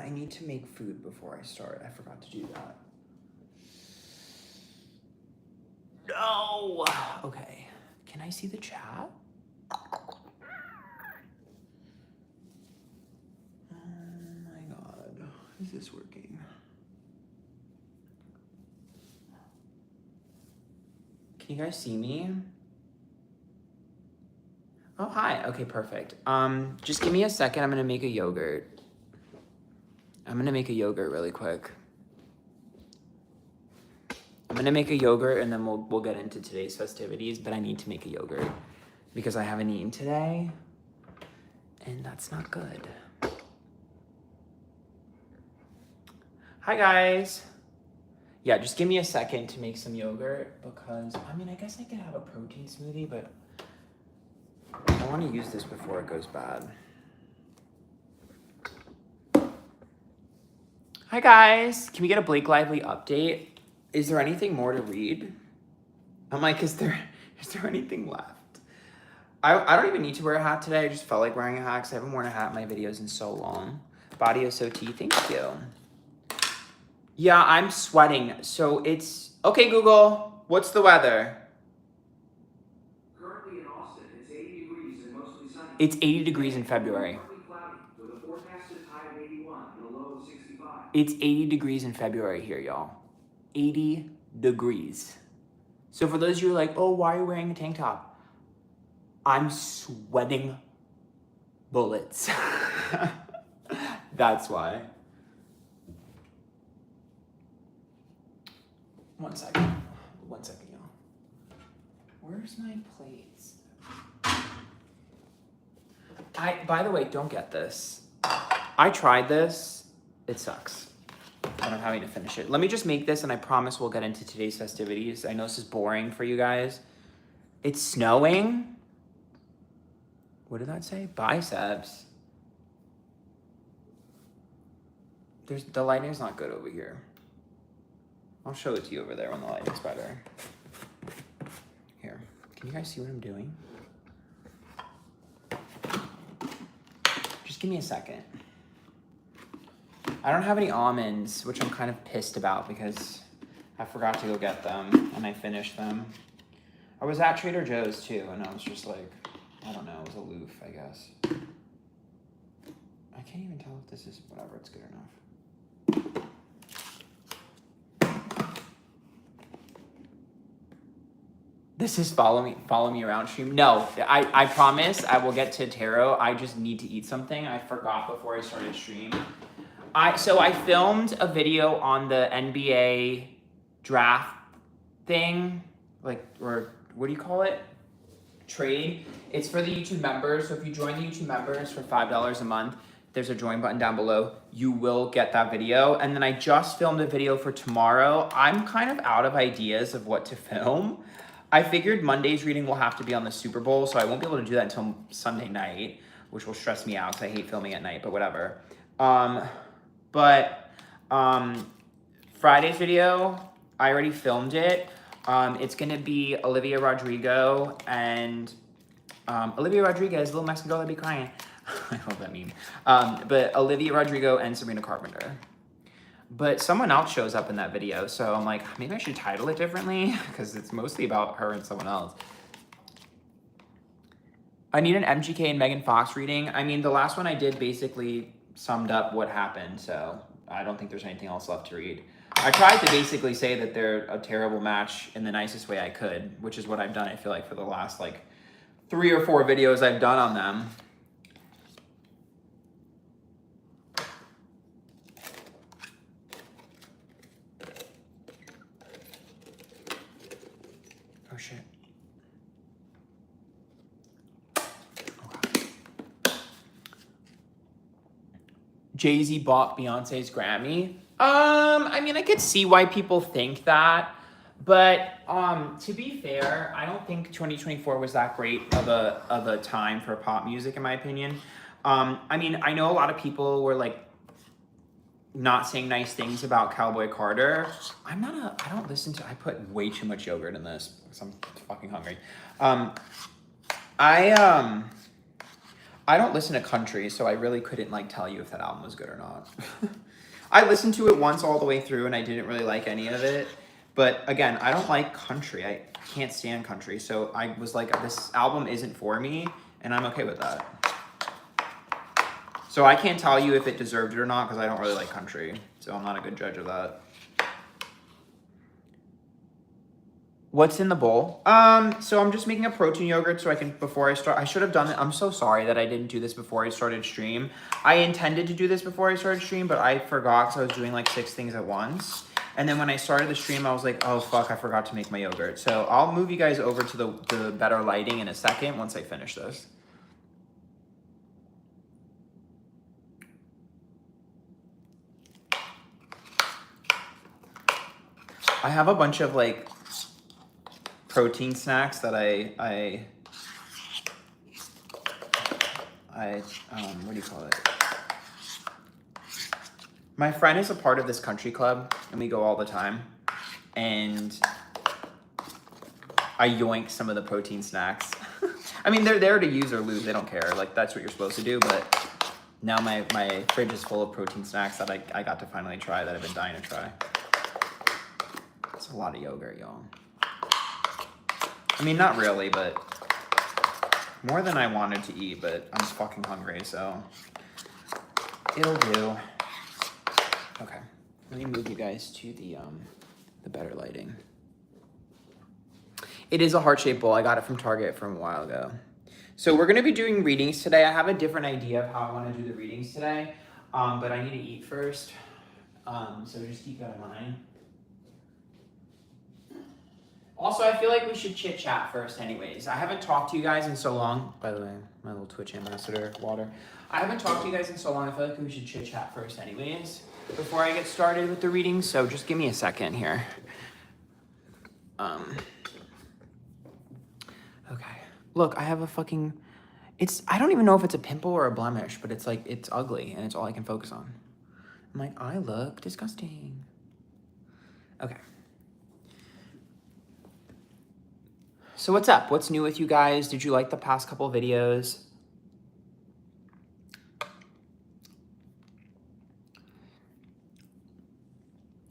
I need to make food before I start. I forgot to do that. No! Okay. Can I see the chat? Oh my god. Is this working? Can you guys see me? Oh, hi. Okay, perfect. Just give me a second. I'm gonna make a yogurt. I'm gonna make a yogurt really quick. I'm gonna make a yogurt and then we'll get into today's festivities, but I need to make a yogurt because I haven't eaten today and that's not good. Hi guys. Yeah, just give me a second to make some yogurt because, I mean, I guess I could have a protein smoothie, but I want to use this before it goes bad. Hi guys, can we get a Blake Lively update? Is there anything more to read? I'm like, is there anything left? I don't even need to wear a hat today. I just felt like wearing a hat because I haven't worn a hat in my videos in so long. Body is so tea, thank you. Yeah, I'm sweating. So it's, okay Google, what's the weather? Currently in Austin, it's 80 degrees and mostly sunny. It's 80 degrees in February. Partly cloudy with a forecasted high of 81 and a low of 65. It's 80 degrees in February here, y'all. 80 degrees. So for those of you who are like, oh, why are you wearing a tank top? I'm sweating bullets. That's why. One second, y'all. Where's my plates? By the way, don't get this. I tried this. It sucks. And I'm having to finish it. Let me just make this and I promise we'll get into today's festivities. I know this is boring for you guys. It's snowing. What did that say? Biceps. The lighting's not good over here. I'll show it to you over there when the lighting's better. Here, can you guys see what I'm doing? Just give me a second. I don't have any almonds, which I'm kind of pissed about because I forgot to go get them and I finished them. I was at Trader Joe's too and I was just like, I don't know, it was aloof, I guess. I can't even tell if this is, whatever, it's good enough. This is follow me around stream. No, I promise I will get to tarot. I just need to eat something. I forgot before I started stream. So I filmed a video on the NBA draft thing, like, or what do you call it? Trade. It's for the YouTube members. So if you join the YouTube members for $5 a month, there's a join button down below. You will get that video. And then I just filmed a video for tomorrow. I'm kind of out of ideas of what to film. I figured Monday's reading will have to be on the Super Bowl, so I won't be able to do that until Sunday night, which will stress me out because I hate filming at night, but whatever. Friday's video, I already filmed it. It's gonna be Olivia Rodrigo and Olivia Rodriguez, little Mexican girl that'd be crying. I love that meme. But Olivia Rodrigo and Sabrina Carpenter. But someone else shows up in that video, so I'm like, maybe I should title it differently because it's mostly about her and someone else. I need an MGK and Megan Fox reading. I mean, the last one I did basically summed up what happened, so I don't think there's anything else left to read. I tried to basically say that they're a terrible match in the nicest way I could, which is what I've done, I feel like, for the last, like, 3 or 4 videos I've done on them. Oh, shit. Okay. Jay-Z bought Beyonce's Grammy. I mean, I could see why people think that, but to be fair, I don't think 2024 was that great of a time for pop music, in my opinion. I mean, I know a lot of people were like not saying nice things about Cowboy Carter. I put way too much yogurt in this because I'm fucking hungry. I don't listen to country, so I really couldn't like tell you if that album was good or not. I listened to it once all the way through and I didn't really like any of it. But again, I don't like country. I can't stand country. So I was like, this album isn't for me, and I'm okay with that. So I can't tell you if it deserved it or not because I don't really like country. So I'm not a good judge of that. What's in the bowl? So I'm just making a protein yogurt so I can, before I start, I should have done it. I'm so sorry that I didn't do this before I started stream. I intended to do this before I started stream, but I forgot because I was doing like 6 things at once. And then when I started the stream, I was like, oh fuck, I forgot to make my yogurt. So I'll move you guys over to the better lighting in a second once I finish this. I have a bunch of like protein snacks that I what do you call it? My friend is a part of this country club and we go all the time, and I yoink some of the protein snacks. I mean, they're there to use or lose, they don't care. Like, that's what you're supposed to do, but now my fridge is full of protein snacks that I got to finally try, that I've been dying to try. It's a lot of yogurt, y'all. I mean, not really, but more than I wanted to eat, but I'm fucking hungry, so it'll do. Okay, let me move you guys to the better lighting. It is a heart-shaped bowl. I got it from Target from a while ago. So we're gonna be doing readings today. I have a different idea of how I wanna do the readings today, but I need to eat first. So just keep that in mind. Also, I feel like we should chit chat first anyways. I haven't talked to you guys in so long. By the way, my little Twitch ambassador water. I haven't talked to you guys in so long. I feel like we should chit chat first anyways before I get started with the reading. So just give me a second here. Okay. Look, I have a fucking, I don't even know if it's a pimple or a blemish, but it's like, it's ugly and it's all I can focus on. I'm like, I look disgusting. Okay. So what's up? What's new with you guys? Did you like the past couple videos?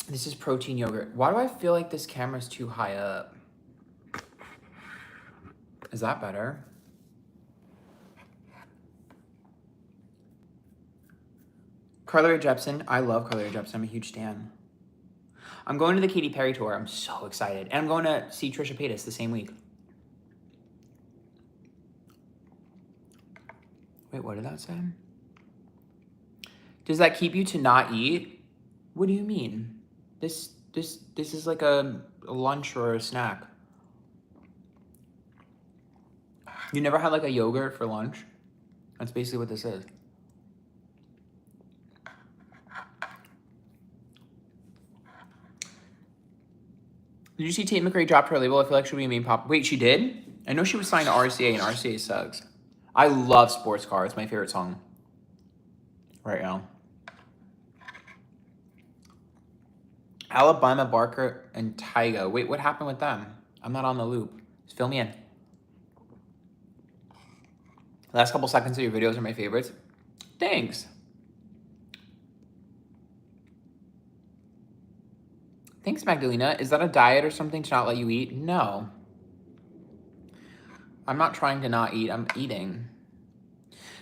This is protein yogurt. Why do I feel like this camera's too high up? Is that better? Carly Rae Jepsen. I love Carly Rae Jepsen. I'm a huge stan. I'm going to the Katy Perry tour. I'm so excited. And I'm going to see Trisha Paytas the same week. Wait, what did that say? Does that keep you to not eat? What do you mean? This is like a lunch or a snack. You never had like a yogurt for lunch? That's basically what this is. Did you see Tate McRae dropped her label? I feel like she'll be a main pop. Wait, she did? I know she was signed to RCA, and RCA sucks. I love Sports Car. It's my favorite song right now. Alabama, Barker, and Tyga. Wait, what happened with them? I'm not on the loop. Just fill me in. The last couple seconds of your videos are my favorites. Thanks. Thanks, Magdalena. Is that a diet or something to not let you eat? No. I'm not trying to not eat. I'm eating.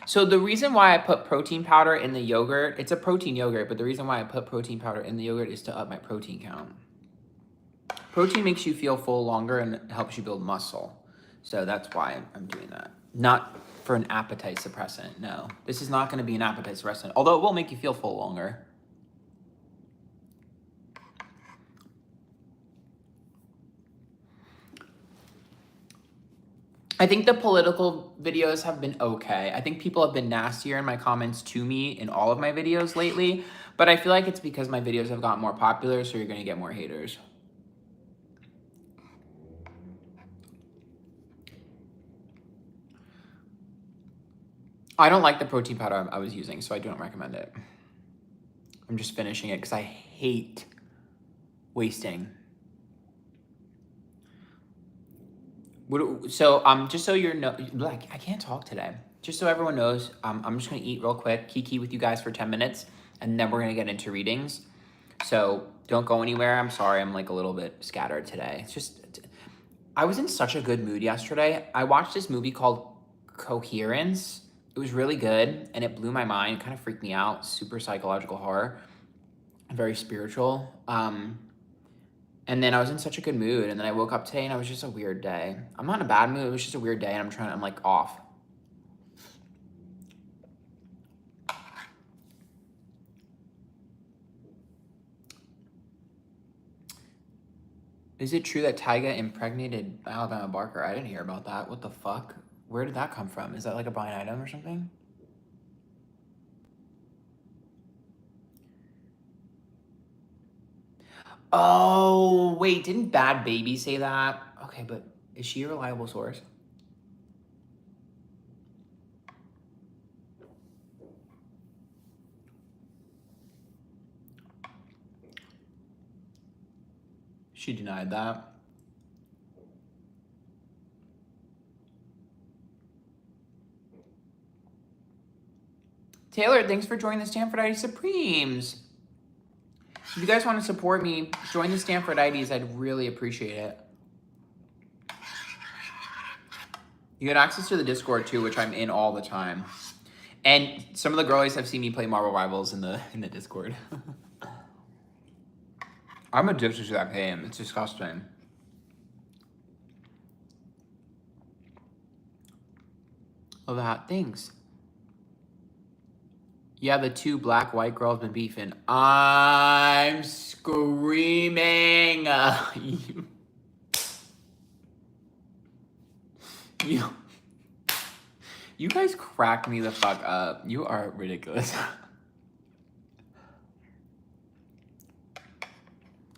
So the reason why I put protein powder in the yogurt, it's a protein yogurt, but the reason why I put protein powder in the yogurt is to up my protein count. Protein makes you feel full longer and helps you build muscle. So that's why I'm doing that. Not for an appetite suppressant, no. This is not gonna be an appetite suppressant, although it will make you feel full longer. I think the political videos have been okay. I think people have been nastier in my comments to me in all of my videos lately, but I feel like it's because my videos have gotten more popular, so you're gonna get more haters. I don't like the protein powder I was using, so I don't recommend it. I'm just finishing it because I hate wasting. So just so you're like, I can't talk today. just so everyone knows, I'm just gonna eat real quick, kiki with you guys for 10 minutes, and then we're gonna get into readings. So don't go anywhere. I'm sorry, I'm like a little bit scattered today. It's just, I was in such a good mood yesterday. I watched this movie called Coherence. It was really good, and it blew my mind, kind of freaked me out. Super psychological horror, very spiritual. And then I was in such a good mood, and then I woke up today, and it was just a weird day. I'm not in a bad mood, it was just a weird day, and I'm like off. Is it true that Tyga impregnated Alabama Barker? I didn't hear about that. What the fuck? Where did that come from? Is that like a blind item or something? Oh, wait, didn't Bad Baby say that? Okay, but is she a reliable source? She denied that. Taylor, thanks for joining the Antphrodite Supremes. If you guys want to support me, join the Antphrodites. I'd really appreciate it. You get access to the Discord too, which I'm in all the time. And some of the girlies have seen me play Marvel Rivals in the Discord. I'm addicted to that game. It's disgusting. Love that. Thanks. Yeah, the two black-white girls been beefing. I'm screaming. You guys crack me the fuck up. You are ridiculous.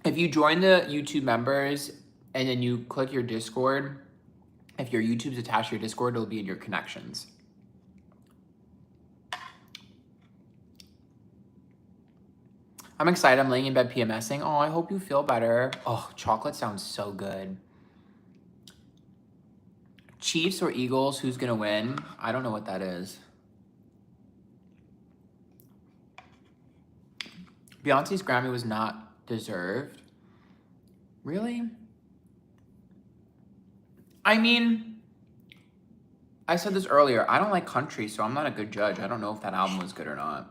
If you join the YouTube members and then you click your Discord, if your YouTube's attached to your Discord, it'll be in your connections. I'm excited. I'm laying in bed PMSing. Oh, I hope you feel better. Oh, chocolate sounds so good. Chiefs or Eagles, who's gonna win? I don't know what that is. Beyonce's Grammy was not deserved. Really? I mean, I said this earlier. I don't like country, so I'm not a good judge. I don't know if that album was good or not.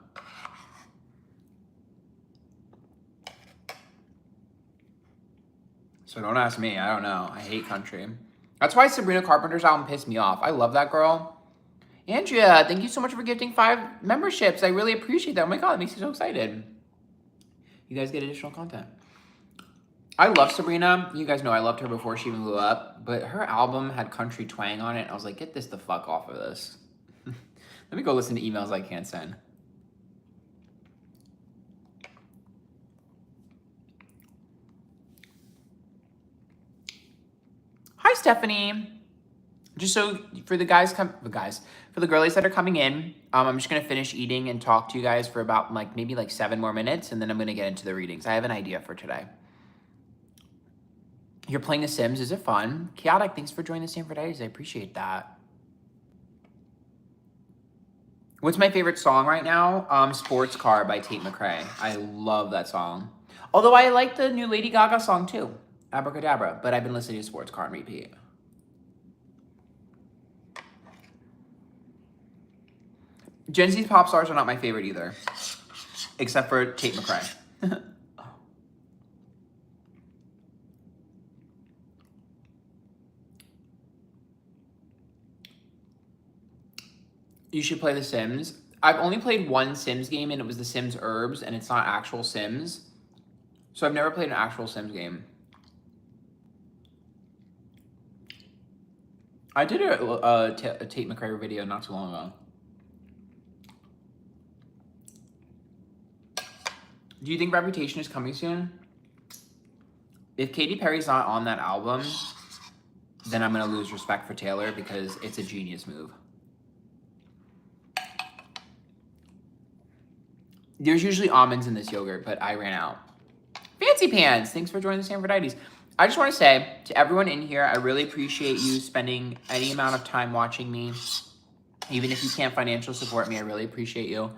So don't ask me. I don't know. I hate country. That's why Sabrina Carpenter's album pissed me off. I love that girl. Andrea, thank you so much for gifting 5 memberships. I really appreciate that. Oh my God, it makes me so excited. You guys get additional content. I love Sabrina. You guys know I loved her before she even blew up. But her album had country twang on it. I was like, get this the fuck off of this. Let me go listen to emails I can't send. Hi, Stephanie. Just so for the girlies that are coming in, I'm just gonna finish eating and talk to you guys for about maybe 7 more minutes, and then I'm gonna get into the readings. I have an idea for today. You're playing The Sims. Is it fun? Chaotic, thanks for joining the Antphrodite. I appreciate that. What's my favorite song right now? Sports Car by Tate McRae. I love that song. Although I like the new Lady Gaga song too, Abracadabra, but I've been listening to Sports Car on repeat. Gen Z's pop stars are not my favorite either, except for Tate McRae. You should play The Sims. I've only played one Sims game, and it was The Sims Herbs, and it's not actual Sims. So I've never played an actual Sims game. I did a Tate McRae video not too long ago. Do you think Reputation is coming soon? If Katy Perry's not on that album, then I'm going to lose respect for Taylor because it's a genius move. There's usually almonds in this yogurt, but I ran out. Fancy Pants, thanks for joining the Antphrodite. I just want to say to everyone in here, I really appreciate you spending any amount of time watching me. Even if you can't financial support me, I really appreciate you.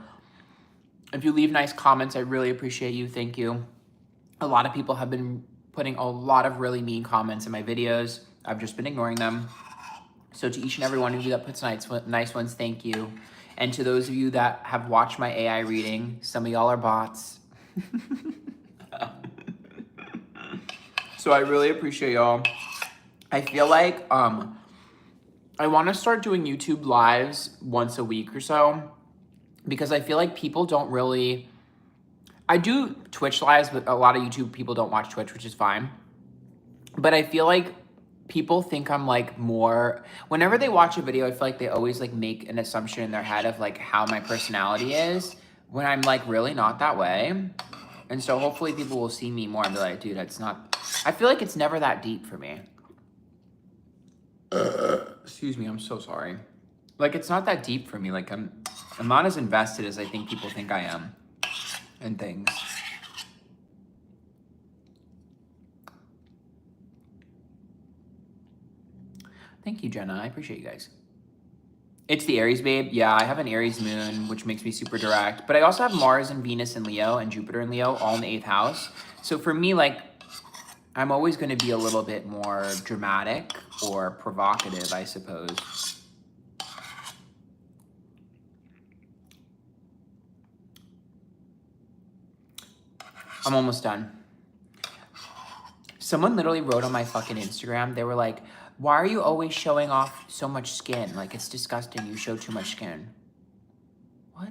If you leave nice comments, I really appreciate you. Thank you. A lot of people have been putting a lot of really mean comments in my videos. I've just been ignoring them. So to each and every one of you that puts nice ones, thank you. And to those of you that have watched my AI reading, some of y'all are bots. So I really appreciate y'all. I feel like I want to start doing YouTube lives once a week or so, because I feel like people don't really... I do Twitch lives, but a lot of YouTube people don't watch Twitch, which is fine. But I feel like people think I'm like more... Whenever they watch a video, I feel like they always like make an assumption in their head of like how my personality is, when I'm like really not that way. And so hopefully people will see me more and be like, dude, it's not... I feel like it's never that deep for me. Excuse me, I'm so sorry. Like, it's not that deep for me. Like, I'm not as invested as I think people think I am in things. Thank you, Jenna. I appreciate you guys. It's the Aries, babe. Yeah, I have an Aries moon, which makes me super direct. But I also have Mars and Venus in Leo and Jupiter in Leo, all in the 8th house. So for me, like, I'm always going to be a little bit more dramatic or provocative, I suppose. I'm almost done. Someone literally wrote on my fucking Instagram, they were like, why are you always showing off so much skin? Like, it's disgusting. You show too much skin. What?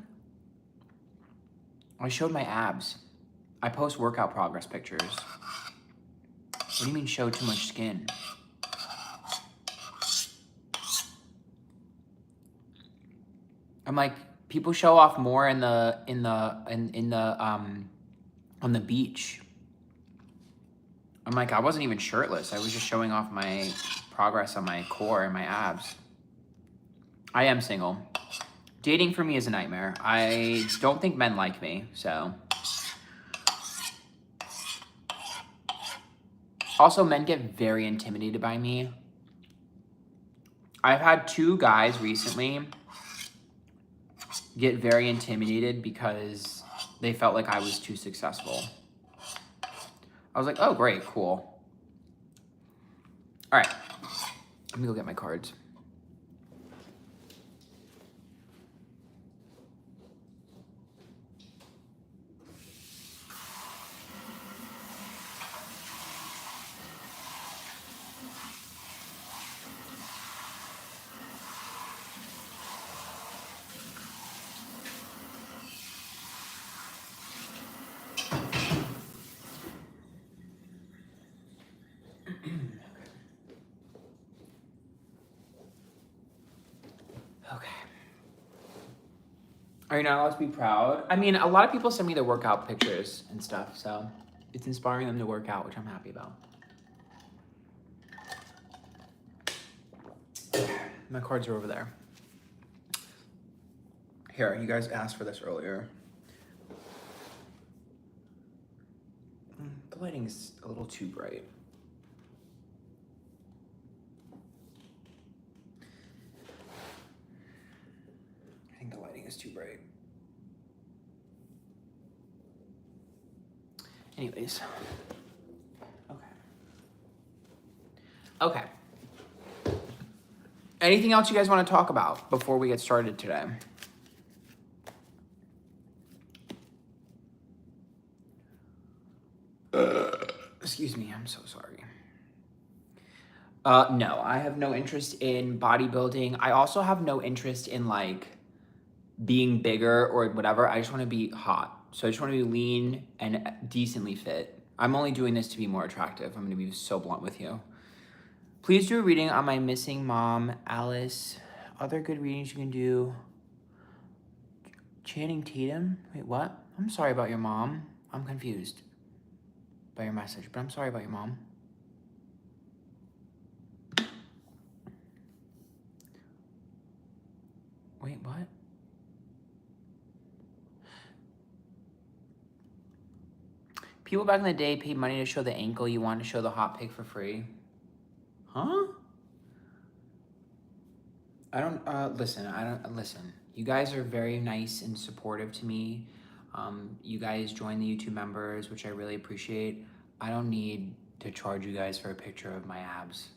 I showed my abs. I post workout progress pictures. What do you mean show too much skin? I'm like, people show off more on the beach. I'm like, I wasn't even shirtless. I was just showing off my progress on my core and my abs. I am single. Dating for me is a nightmare. I don't think men like me, so. Also, men get very intimidated by me. I've had 2 guys recently get very intimidated because they felt like I was too successful. I was like, oh, great, cool. All right, let me go get my cards. Okay. Are you not allowed to be proud? I mean, a lot of people send me their workout pictures and stuff, so it's inspiring them to work out, which I'm happy about. My cards are over there. Here, you guys asked for this earlier. The lighting's a little too bright. I think the lighting is too bright. Anyways. Okay. Anything else you guys want to talk about before we get started today? Excuse me, I'm so sorry. No, I have no interest in bodybuilding. I also have no interest in like being bigger or whatever. I just want to be hot. So I just want to be lean and decently fit. I'm only doing this to be more attractive. I'm going to be so blunt with you. Please do a reading on my missing mom, Alice. Other good readings you can do. Channing Tatum? Wait, what? I'm sorry about your mom. I'm confused by your message, but I'm sorry about your mom. Wait, what? People back in the day paid money to show the ankle. You wanted to show the hot pig for free. Huh? listen. You guys are very nice and supportive to me. You guys join the YouTube members, which I really appreciate. I don't need to charge you guys for a picture of my abs.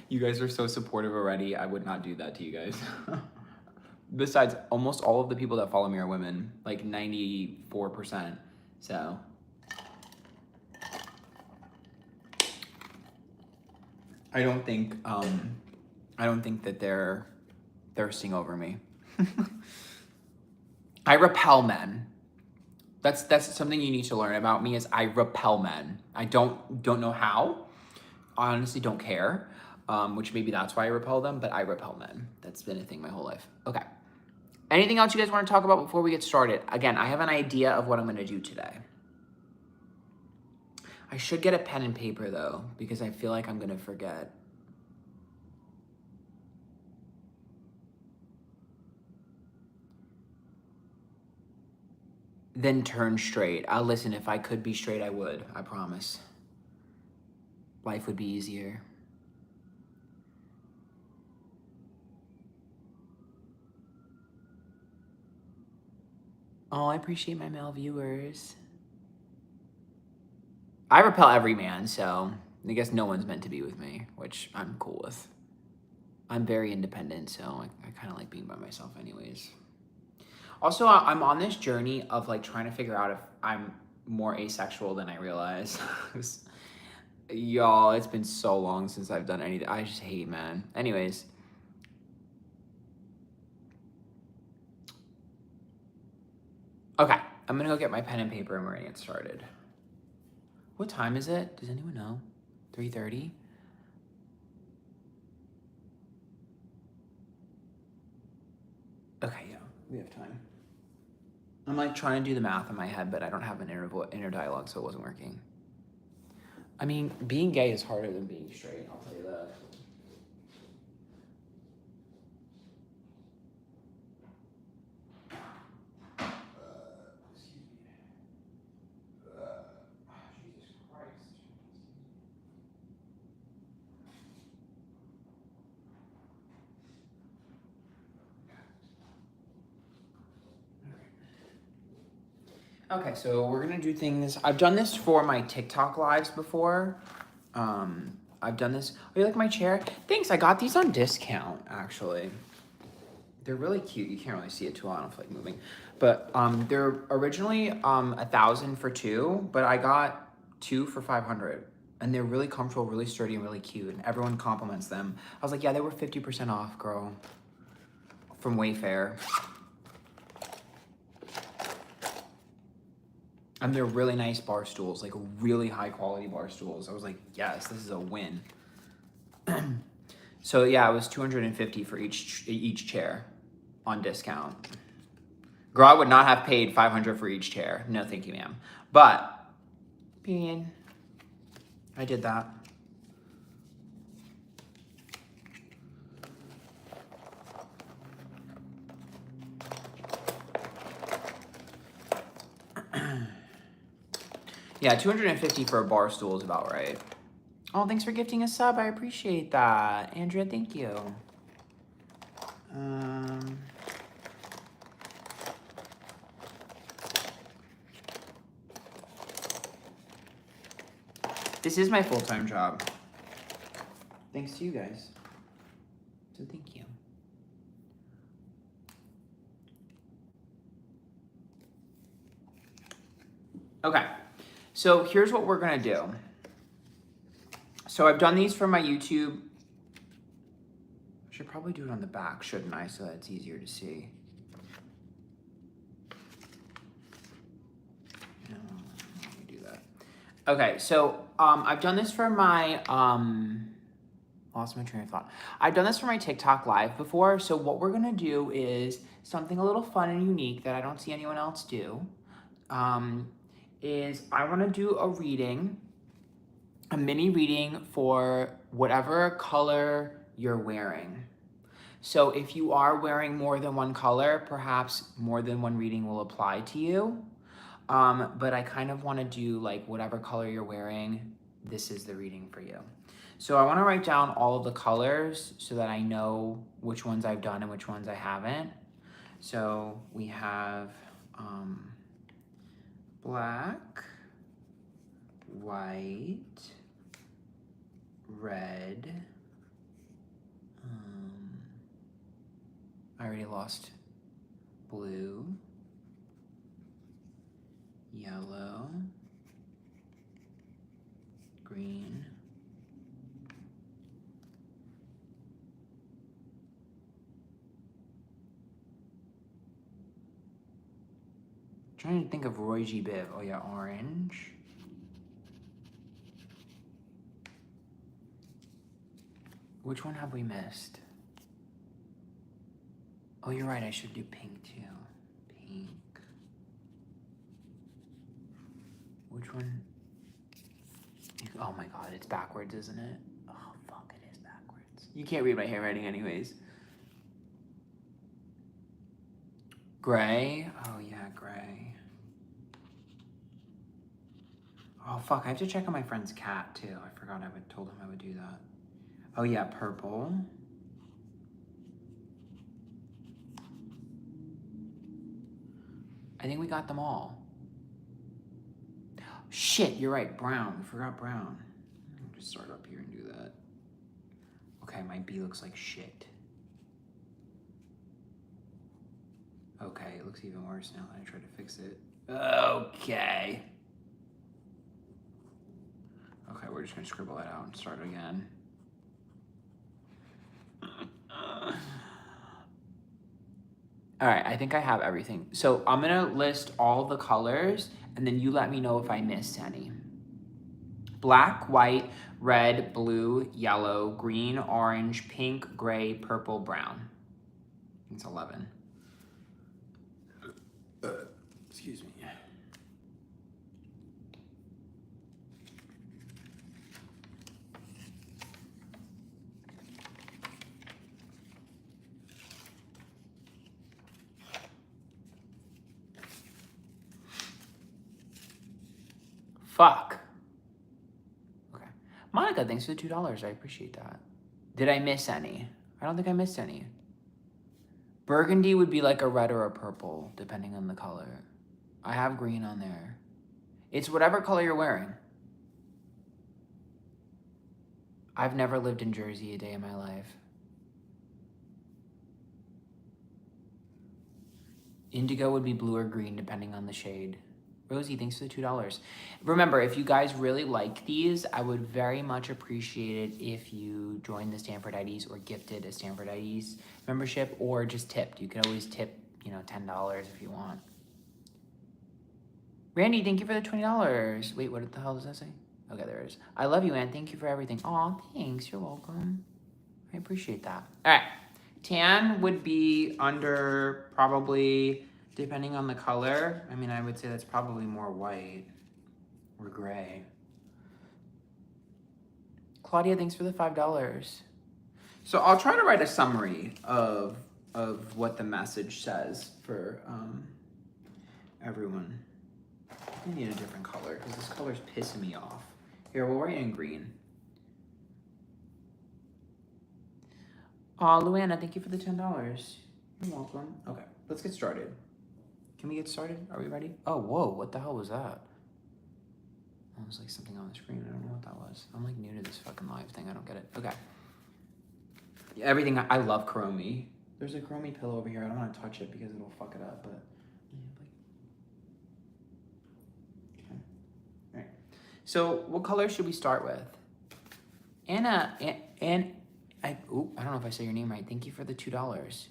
You guys are so supportive already. I would not do that to you guys. Besides, almost all of the people that follow me are women, like 94%. So I don't think that they're thirsting over me. I repel men. That's something you need to learn about me is I repel men. I don't know how. I honestly don't care. Which maybe that's why I repel them, but I repel men. That's been a thing my whole life. Okay. Anything else you guys want to talk about before we get started? Again, I have an idea of what I'm going to do today. I should get a pen and paper though, because I feel like I'm going to forget. Then turn straight. Listen, if I could be straight, I would. I promise. Life would be easier. Oh, I appreciate my male viewers. I repel every man, so I guess no one's meant to be with me, which I'm cool with. I'm very independent, so I kind of like being by myself anyways. Also, I'm on this journey of like trying to figure out if I'm more asexual than I realize. Y'all, it's been so long since I've done anything. I just hate men. Anyways. Okay, I'm gonna go get my pen and paper and we're gonna get started. What time is it? Does anyone know? 3:30? Okay, yeah, we have time. I'm like trying to do the math in my head, but I don't have an inner dialogue, so it wasn't working. I mean, being gay is harder than being straight, I'll tell you that. Jesus Christ. Okay, so we're gonna do things. I've done this for my TikTok lives before. I've done this. Oh, you like my chair? Thanks, I got these on discount, actually. They're really cute. You can't really see it too well. I don't feel like moving. But they're originally 1,000 for two, but I got two for 500. And they're really comfortable, really sturdy, and really cute. And everyone compliments them. I was like, yeah, they were 50% off, girl. From Wayfair. And they're really nice bar stools, like really high quality bar stools. I was like, yes, this is a win. So yeah, it was $250 for each chair on discount. Girl, I would not have paid $500 for each chair. No, thank you, ma'am. But, period. I did that. Yeah, $250 for a bar stool is about right. Oh, thanks for gifting a sub. I appreciate that. Andrea, thank you. This is my full-time job. Thanks to you guys. So thank you. Okay. So here's what we're gonna do. So I've done these for my YouTube. I should probably do it on the back, shouldn't I? So that it's easier to see. No, let me do that. Okay, so I've done this for my, lost my train of thought. I've done this for my TikTok live before. So what we're gonna do is something a little fun and unique that I don't see anyone else do. Is I want to do a reading, a mini reading for whatever color you're wearing. So if you are wearing more than one color, perhaps more than one reading will apply to you. But I kind of want to do like whatever color you're wearing, this is the reading for you. So I want to write down all of the colors so that I know which ones I've done and which ones I haven't. So we have black, white, red. I already lost blue, yellow, green, trying to think of Roy G. Biv. Oh yeah, orange. Which one have we missed? Oh, you're right, I should do pink too. Pink. Which one? Oh my god, it's backwards, isn't it? Oh, fuck, it is backwards. You can't read my handwriting anyways. Gray. Oh yeah, gray. Oh fuck, I have to check on my friend's cat too. I forgot told him I would do that. Oh yeah, purple. I think we got them all. Shit, you're right, brown. We forgot brown. I'll just start up here and do that. Okay, my B looks like shit. Okay, it looks even worse now that I try to fix it. Okay. Okay, we're just gonna scribble that out and start again. All right, I think I have everything. So I'm gonna list all the colors and then you let me know if I missed any. Black, white, red, blue, yellow, green, orange, pink, gray, purple, brown. It's 11. Excuse me. Fuck. Okay. Monica, thanks for the $2. I appreciate that. Did I miss any? I don't think I missed any. Burgundy would be like a red or a purple, depending on the color. I have green on there. It's whatever color you're wearing. I've never lived in Jersey a day in my life. Indigo would be blue or green, depending on the shade. Rosie, thanks for the $2. Remember, if you guys really like these, I would very much appreciate it if you joined the Antphrodite or gifted a Antphrodite membership or just tipped. You can always tip, $10 if you want. Randy, thank you for the $20. Wait, what the hell does that say? Okay, there it is. I love you, Ann. Thank you for everything. Aw, thanks. You're welcome. I appreciate that. All right. Tan would be under probably... Depending on the color, I would say that's probably more white or gray. Claudia, thanks for the $5. So I'll try to write a summary of what the message says for everyone. I need a different color because this color's pissing me off. Here, we'll write in green. Aw, Luana, thank you for the $10. You're welcome. Okay, let's get started. Can we get started? Are we ready? Oh, whoa, what the hell was that? It was like something on the screen. I don't know what that was. I'm like new to this fucking live thing. I don't get it. Okay. Everything, I love Chromie. There's a Chromie pillow over here. I don't want to touch it because it'll fuck it up, but. Okay. All right. So what color should we start with? Anna, I don't know if I say your name right. Thank you for the $2.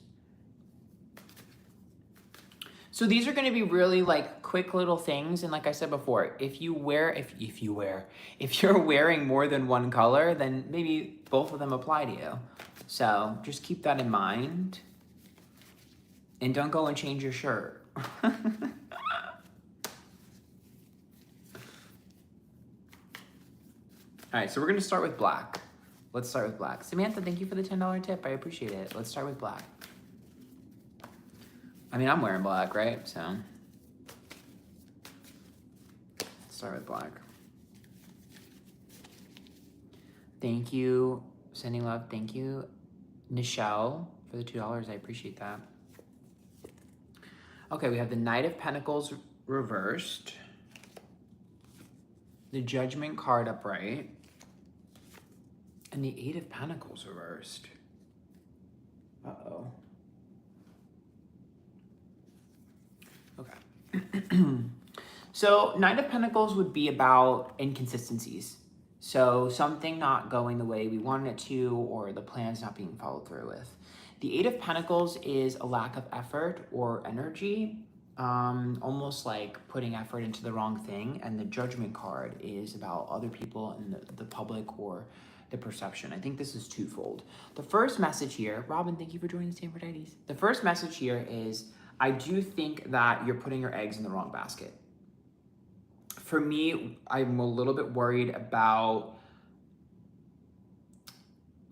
So these are going to be really like quick little things. And like I said before, if you're wearing more than one color, then maybe both of them apply to you. So just keep that in mind. And don't go and change your shirt. All right, so we're going to start with black. Let's start with black. Samantha, thank you for the $10 tip. I appreciate it. Let's start with black. I'm wearing black, right? So, let's start with black. Thank you. Sending love. Thank you, Nichelle, for the $2. I appreciate that. Okay, we have the Knight of Pentacles reversed. The Judgment card upright. And the Eight of Pentacles reversed. Uh-oh. Okay. So Knight of Pentacles would be about inconsistencies. So something not going the way we wanted it to, or the plans not being followed through with. The Eight of Pentacles is a lack of effort or energy, almost like putting effort into the wrong thing. And the Judgment card is about other people and the public or the perception. I think this is twofold. The first message here, Robin, thank you for joining Antphrodite. The first message here is, I do think that you're putting your eggs in the wrong basket. For me, I'm a little bit worried about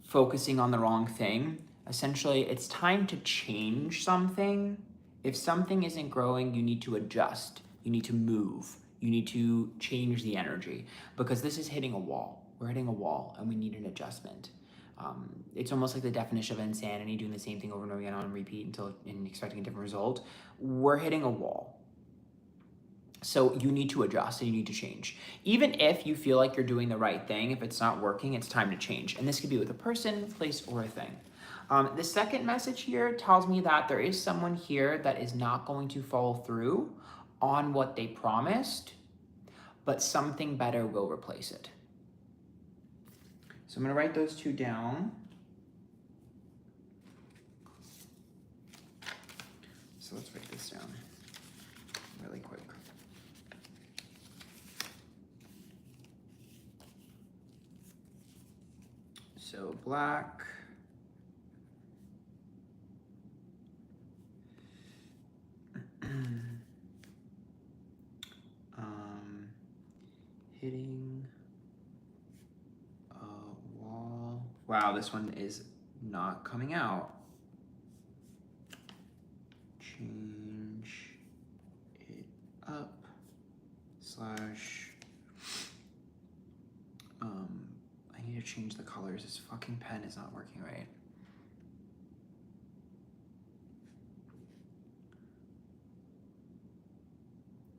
focusing on the wrong thing. Essentially, it's time to change something. If something isn't growing, you need to adjust. You need to move. You need to change the energy, because this is hitting a wall. We're hitting a wall and we need an adjustment. It's almost like the definition of insanity, doing the same thing over and over again on repeat and expecting a different result. We're hitting a wall. So you need to adjust and you need to change. Even if you feel like you're doing the right thing, if it's not working, it's time to change. And this could be with a person, place, or a thing. The second message here tells me that there is someone here that is not going to follow through on what they promised, but something better will replace it. So I'm going to write those two down. So let's write this down really quick. So black, hitting a wall. Wow, this one is not coming out. Change it up, slash, I need to change the colors. This fucking pen is not working right.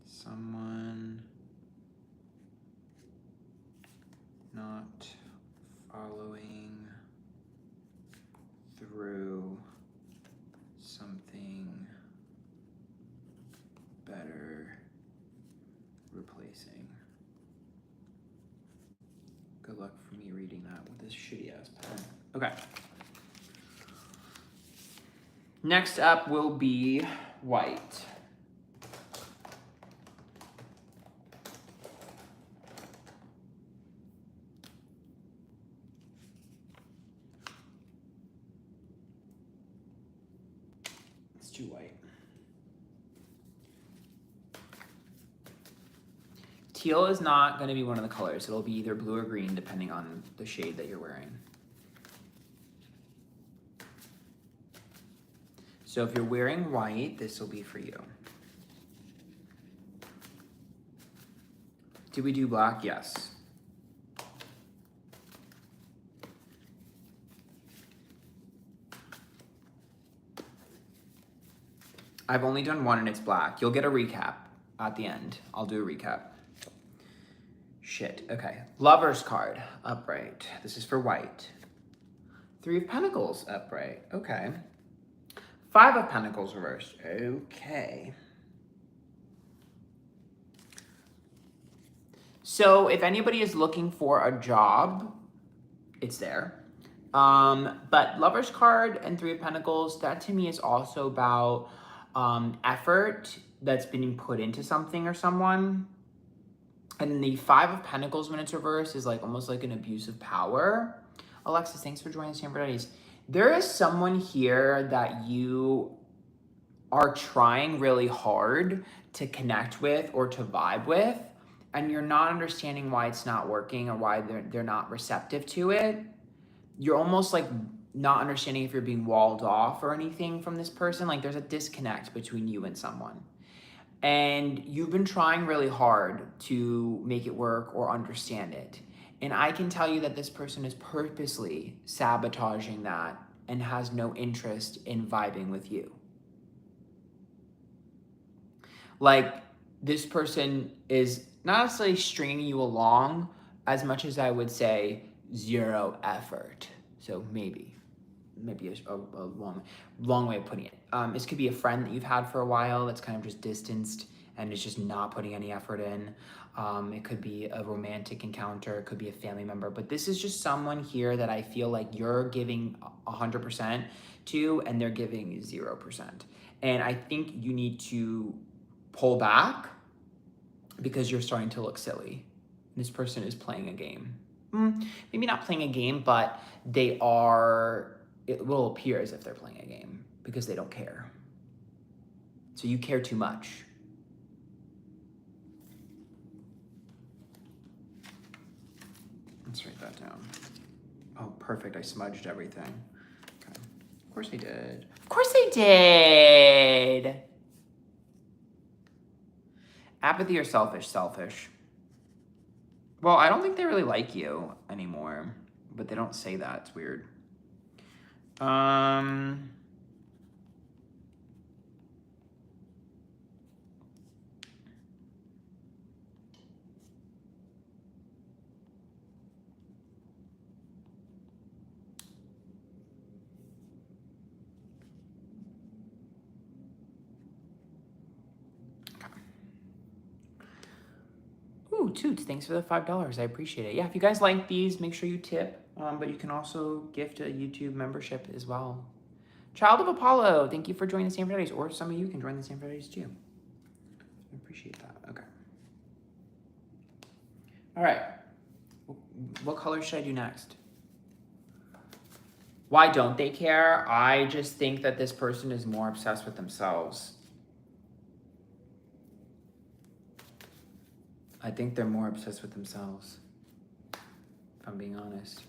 Someone not following through, something better replacing. Good luck for me reading that with this shitty ass pen. Okay. Next up will be white. It's too white. Teal is not going to be one of the colors. It'll be either blue or green, depending on the shade that you're wearing. So if you're wearing white, this will be for you. Did we do black? Yes. I've only done one and it's black. You'll get a recap at the end. I'll do a recap. Shit, okay. Lover's card, upright. This is for white. Three of Pentacles, upright. Okay. Five of Pentacles reversed. Okay. So if anybody is looking for a job, it's there. But Lover's card and Three of Pentacles, that to me is also about effort that's being put into something or someone. And the Five of Pentacles, when it's reversed, is like almost like an abuse of power. Alexis, thanks for joining us, Antphrodite. There is someone here that you are trying really hard to connect with or to vibe with, and you're not understanding why it's not working or why they're not receptive to it. You're almost like not understanding if you're being walled off or anything from this person. Like there's a disconnect between you and someone. And you've been trying really hard to make it work or understand it. And I can tell you that this person is purposely sabotaging that and has no interest in vibing with you. Like, this person is not necessarily stringing you along as much as I would say zero effort. So maybe a long way of putting it. This could be a friend that you've had for a while that's kind of just distanced and is just not putting any effort in. It could be a romantic encounter. It could be a family member. But this is just someone here that I feel like you're giving 100% to, and they're giving 0%. And I think you need to pull back because you're starting to look silly. This person is playing a game. Maybe not playing a game, but they are, it will appear as if they're playing a game because they don't care. So you care too much. Let's write that down. Oh, perfect. I smudged everything. Okay. Of course I did. Of course I did. Apathy or selfish? Selfish. Well, I don't think they really like you anymore, but they don't say that. It's weird. Ooh, Toots, thanks for the $5. I appreciate it. Yeah, if you guys like these, make sure you tip. But you can also gift a YouTube membership as well. Child of Apollo, thank you for joining the Antphrodite. Or some of you can join the Antphrodite too. I appreciate that. Okay. All right. What color should I do next? Why don't they care? I just think that this person is more obsessed with themselves. I think they're more obsessed with themselves, if I'm being honest.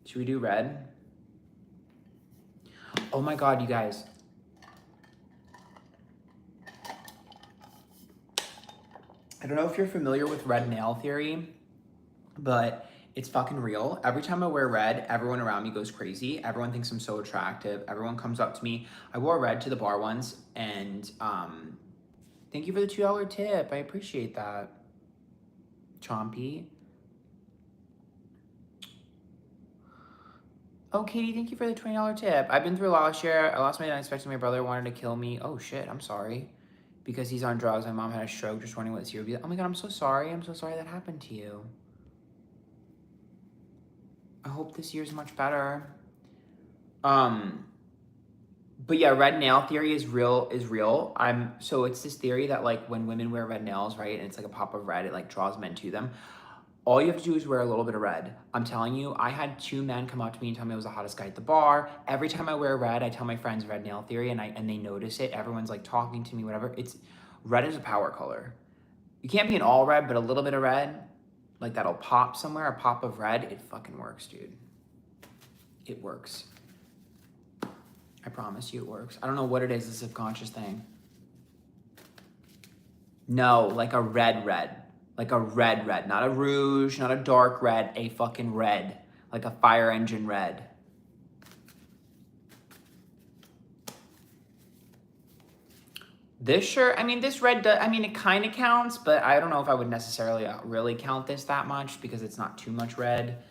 Should we do red? Oh my God, you guys. I don't know if you're familiar with red nail theory, but it's fucking real. Every time I wear red, everyone around me goes crazy. Everyone thinks I'm so attractive. Everyone comes up to me. I wore red to the bar once, and thank you for the $2 tip. I appreciate that. Chompy. Oh, Katie, thank you for the $20 tip. I've been through a lot last year. I lost my dad unexpectedly. My brother wanted to kill me. Oh, shit. I'm sorry. Because he's on drugs. My mom had a stroke. Just wondering what this year would be like. Oh, my God. I'm so sorry. I'm so sorry that happened to you. I hope this year's much better. But yeah, red nail theory is real. So it's this theory that like when women wear red nails, right, and it's like a pop of red, it like draws men to them. All you have to do is wear a little bit of red. I'm telling you, I had 2 men come up to me and tell me I was the hottest guy at the bar. Every time I wear red, I tell my friends red nail theory, and they notice it. Everyone's like talking to me, whatever. Red is a power color. You can't be an all red, but a little bit of red, like that'll pop somewhere. A pop of red, it fucking works, dude. It works. I promise you it works. I don't know what it is, a subconscious thing. No, like a red. Like a red. Not a rouge, not a dark red, a fucking red. Like a fire engine red. This shirt, I mean, this red, it kind of counts, but I don't know if I would necessarily really count this that much because it's not too much red.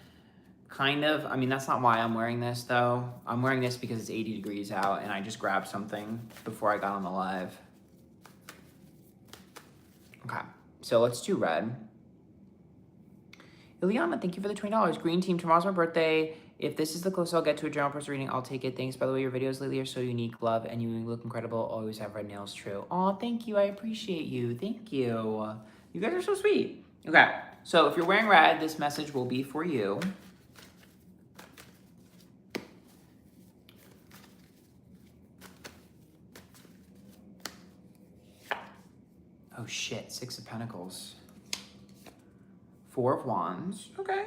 Kind of. I mean, that's not why I'm wearing this, though. I'm wearing this because it's 80 degrees out, and I just grabbed something before I got on the live. Okay, so let's do red. Ileana, thank you for the $20. Green team, tomorrow's my birthday. If this is the closest I'll get to a general person reading, I'll take it. Thanks. By the way, your videos lately are so unique. Love, and you look incredible. Always have red nails. True. Aw, thank you. I appreciate you. Thank you. You guys are so sweet. Okay, so if you're wearing red, this message will be for you. Oh shit, 6 of Pentacles. 4 of Wands, okay.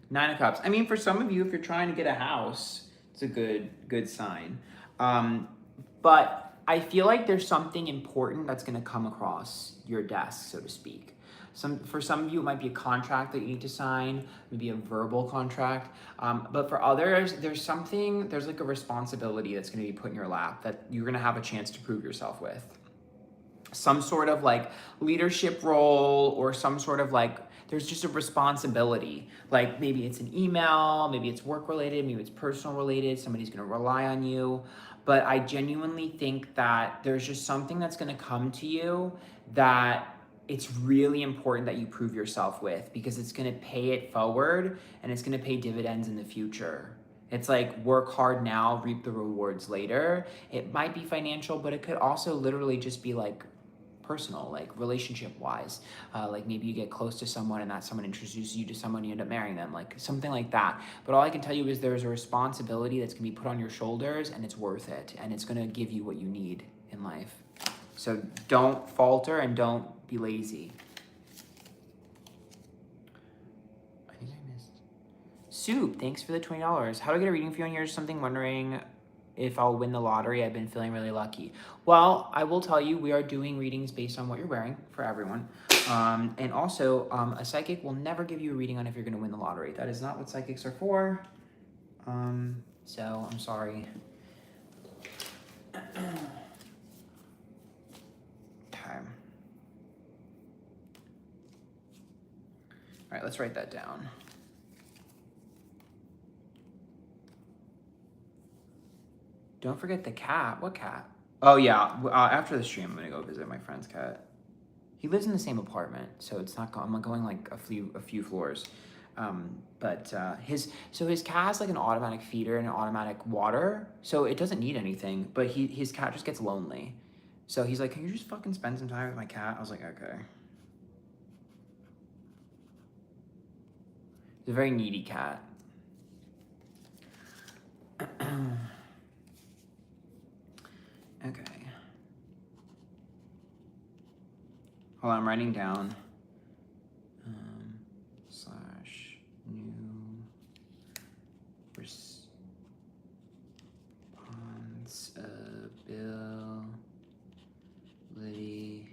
9 of Cups. I mean, for some of you, if you're trying to get a house, it's a good sign. But I feel like there's something important that's gonna come across your desk, so to speak. For some of you, it might be a contract that you need to sign, maybe a verbal contract. But for others, there's like a responsibility that's going to be put in your lap that you're going to have a chance to prove yourself with. Some sort of like leadership role, or some sort of like, there's just a responsibility. Like maybe it's an email, maybe it's work related, maybe it's personal related, somebody's going to rely on you. But I genuinely think that there's just something that's going to come to you that it's really important that you prove yourself with, because it's going to pay it forward and it's going to pay dividends in the future. It's like work hard now, reap the rewards later. It might be financial, but it could also literally just be like personal, like relationship wise. Like maybe you get close to someone and that someone introduces you to someone, you end up marrying them, like something like that. But all I can tell you is there's a responsibility that's gonna be put on your shoulders, and it's worth it, and it's gonna give you what you need in life. So don't falter and don't be lazy. I think I missed. Soup, thanks for the $20. How do I get a reading for you on yours? Something wondering if I'll win the lottery. I've been feeling really lucky. Well, I will tell you, we are doing readings based on what you're wearing for everyone. And also, a psychic will never give you a reading on if you're going to win the lottery. That is not what psychics are for. So I'm sorry. Okay. All right, let's write that down. Don't forget the cat. What cat? Oh yeah, after the stream, I'm gonna go visit my friend's cat. He lives in the same apartment, so it's not. I'm going like a few floors. But his cat has like an automatic feeder and an automatic water, so it doesn't need anything. But his cat just gets lonely, so he's like, "Can you just fucking spend some time with my cat?" I was like, "Okay." He's a very needy cat. Okay. Hold on, I'm writing down. Slash new responsibility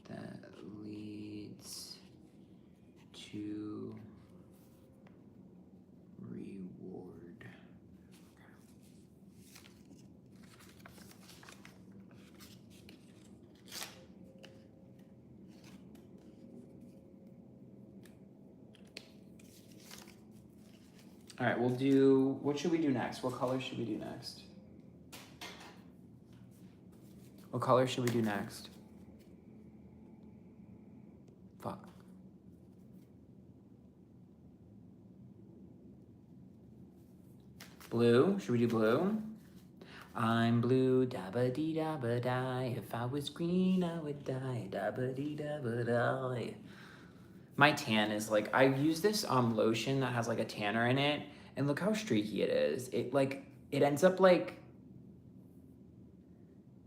that leads to reward. All right, we'll do, what should we do next? What color should we do next? What color should we do next? Fuck. Blue? Should we do blue? I'm blue, da-ba-dee da-ba-die. If I was green, I would die, da-ba-dee da-ba-die. My tan is like, I use this lotion that has like a tanner in it, and look how streaky it is. It ends up like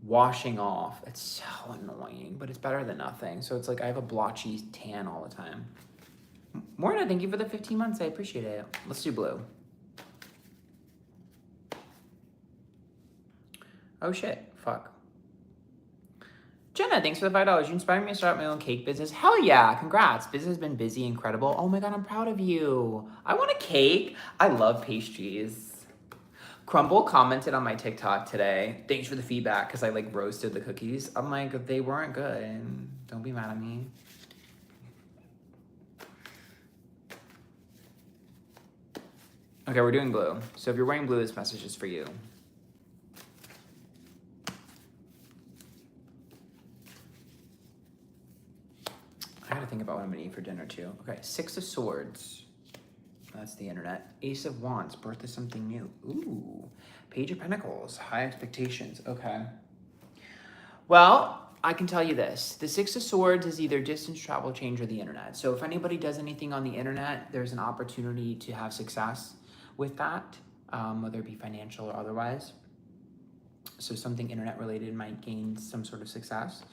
washing off. It's so annoying, but it's better than nothing. So it's like I have a blotchy tan all the time. Morna, thank you for the 15 months. I appreciate it. Let's do blue. Oh shit, fuck. Jenna, thanks for the $5. You inspired me to start my own cake business. Hell yeah, congrats. Business has been busy, incredible. Oh my God, I'm proud of you. I want a cake. I love pastries. Crumble commented on my TikTok today. Thanks for the feedback, because I like roasted the cookies. I'm like, they weren't good. Don't be mad at me. Okay, we're doing blue. So if you're wearing blue, this message is for you. I gotta think about what I'm gonna eat for dinner too. Okay, 6 of Swords. That's the internet. Ace of Wands, birth of something new. Ooh, Page of Pentacles, high expectations. Okay. Well, I can tell you this. The 6 of Swords is either distance, travel, change, or the internet. So if anybody does anything on the internet, there's an opportunity to have success with that, whether it be financial or otherwise. So something internet related might gain some sort of success.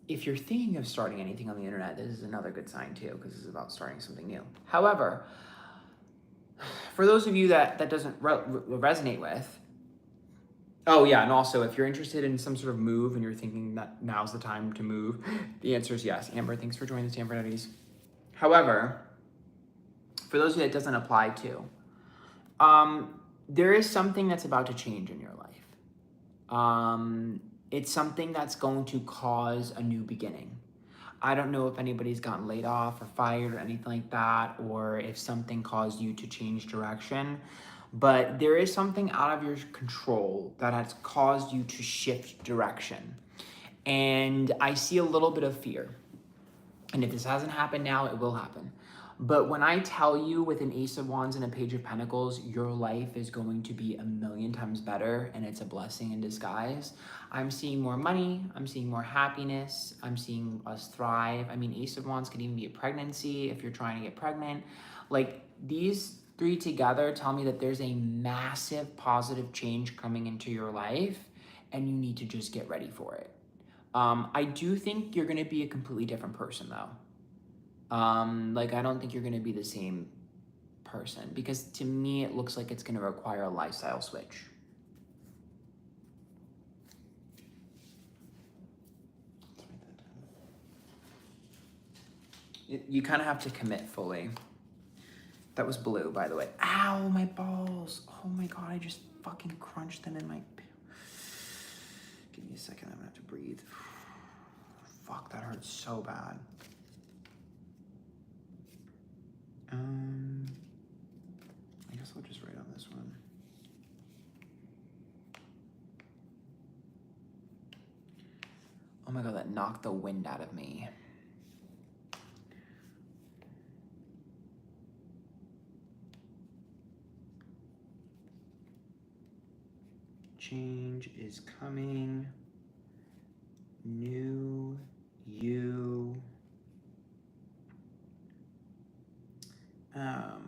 If you're thinking of starting anything on the internet, this is another good sign too, because this is about starting something new. However, for those of you that doesn't resonate with, Oh yeah, and also if you're interested in some sort of move and you're thinking that now's the time to move, the answer is yes. Amber, thanks for joining the Antphrodite. However, for those of you that doesn't apply to, there is something that's about to change in your life. It's something that's going to cause a new beginning. I don't know if anybody's gotten laid off or fired or anything like that, or if something caused you to change direction. But there is something out of your control that has caused you to shift direction. And I see a little bit of fear. And if this hasn't happened now, it will happen. But when I tell you with an Ace of Wands and a Page of Pentacles, your life is going to be 1,000,000 times better and it's a blessing in disguise, I'm seeing more money, I'm seeing more happiness, I'm seeing us thrive. I mean, Ace of Wands could even be a pregnancy if you're trying to get pregnant. Like, these three together tell me that there's a massive positive change coming into your life and you need to just get ready for it. I do think you're going to be a completely different person though. Like, I don't think you're going to be the same person because to me, it looks like it's going to require a lifestyle switch. You kind of have to commit fully. That was blue, by the way. Ow, my balls. Oh my God, I just fucking crunched them in my... Give me a second, I'm gonna have to breathe. Fuck, that hurts so bad. I guess I'll just write on this one. Oh my God, that knocked the wind out of me. Change is coming. New you.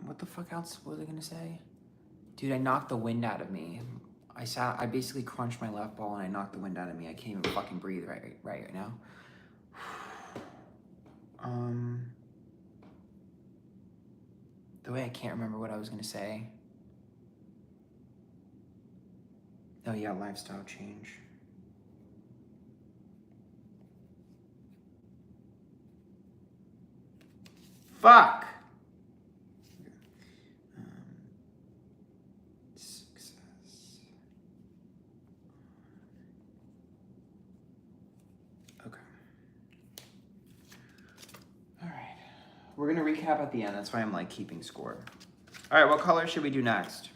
What the fuck else was I gonna say? Dude, I knocked the wind out of me. I basically crunched my left ball and I knocked the wind out of me. I can't even fucking breathe right now. The way I can't remember what I was gonna say. Oh yeah, lifestyle change. Fuck! Success. Okay. All right. We're gonna recap at the end. That's why I'm like keeping score. All right, what color should we do next?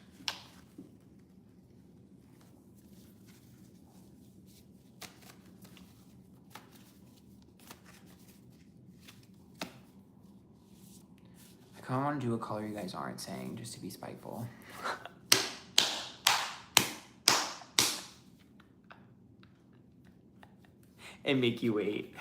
I kind of want to do a color you guys aren't saying just to be spiteful. And make you wait.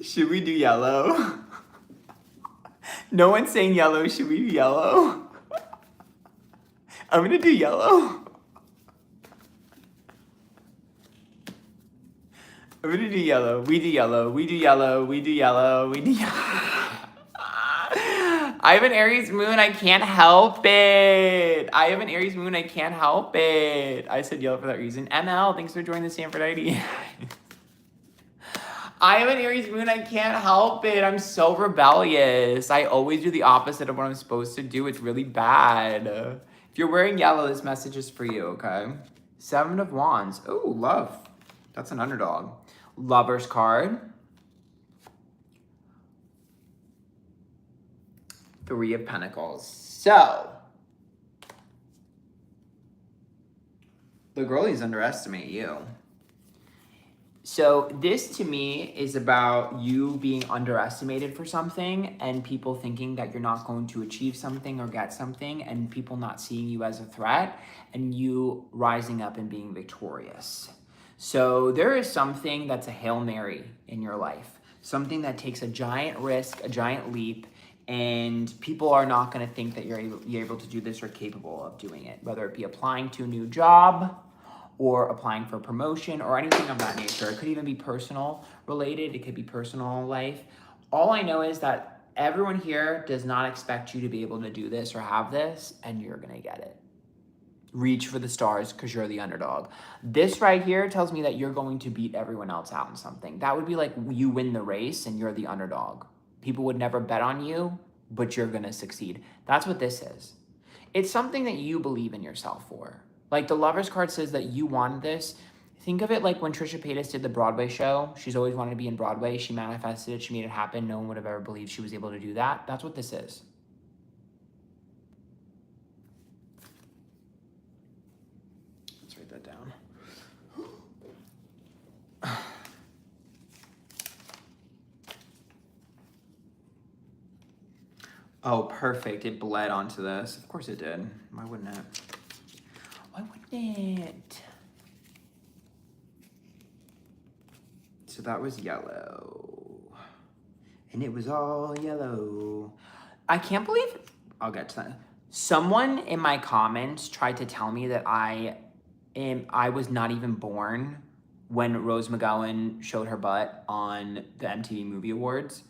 Should we do yellow? No one's saying yellow. Should we do yellow? I'm gonna do yellow. I'm gonna do yellow. We do yellow. We do yellow. We do yellow. We do yellow. I have an Aries moon. I can't help it. I have an Aries moon. I can't help it. I said yellow for that reason. ML, thanks for joining the Antphrodite. I have an Aries moon. I can't help it. I'm so rebellious. I always do the opposite of what I'm supposed to do. It's really bad. If you're wearing yellow, this message is for you, okay? 7 of Wands. Oh, love. That's an underdog. Lover's card. 3 of Pentacles. So, the girlies underestimate you. So this to me is about you being underestimated for something and people thinking that you're not going to achieve something or get something and people not seeing you as a threat and you rising up and being victorious. So there is something that's a Hail Mary in your life, something that takes a giant risk, a giant leap, and people are not going to think that you're able to do this or capable of doing it, whether it be applying to a new job or applying for a promotion or anything of that nature. It could even be personal related. It could be personal life. All I know is that everyone here does not expect you to be able to do this or have this, and you're gonna get it. Reach for the stars because you're the underdog. This right here tells me that you're going to beat everyone else out in something. That would be like you win the race and you're the underdog. People would never bet on you, but you're gonna succeed. That's what this is. It's something that you believe in yourself for. Like the Lover's card says that you wanted this. Think of it like when Trisha Paytas did the Broadway show. She's always wanted to be in Broadway. She manifested it. She made it happen. No one would have ever believed she was able to do that. That's what this is. Let's write that down. Oh, perfect. It bled onto this. Of course it did. Why wouldn't it? Why wouldn't it? So that was yellow. And it was all yellow. I can't believe, I'll get to that. Someone in my comments tried to tell me that I was not even born when Rose McGowan showed her butt on the MTV Movie Awards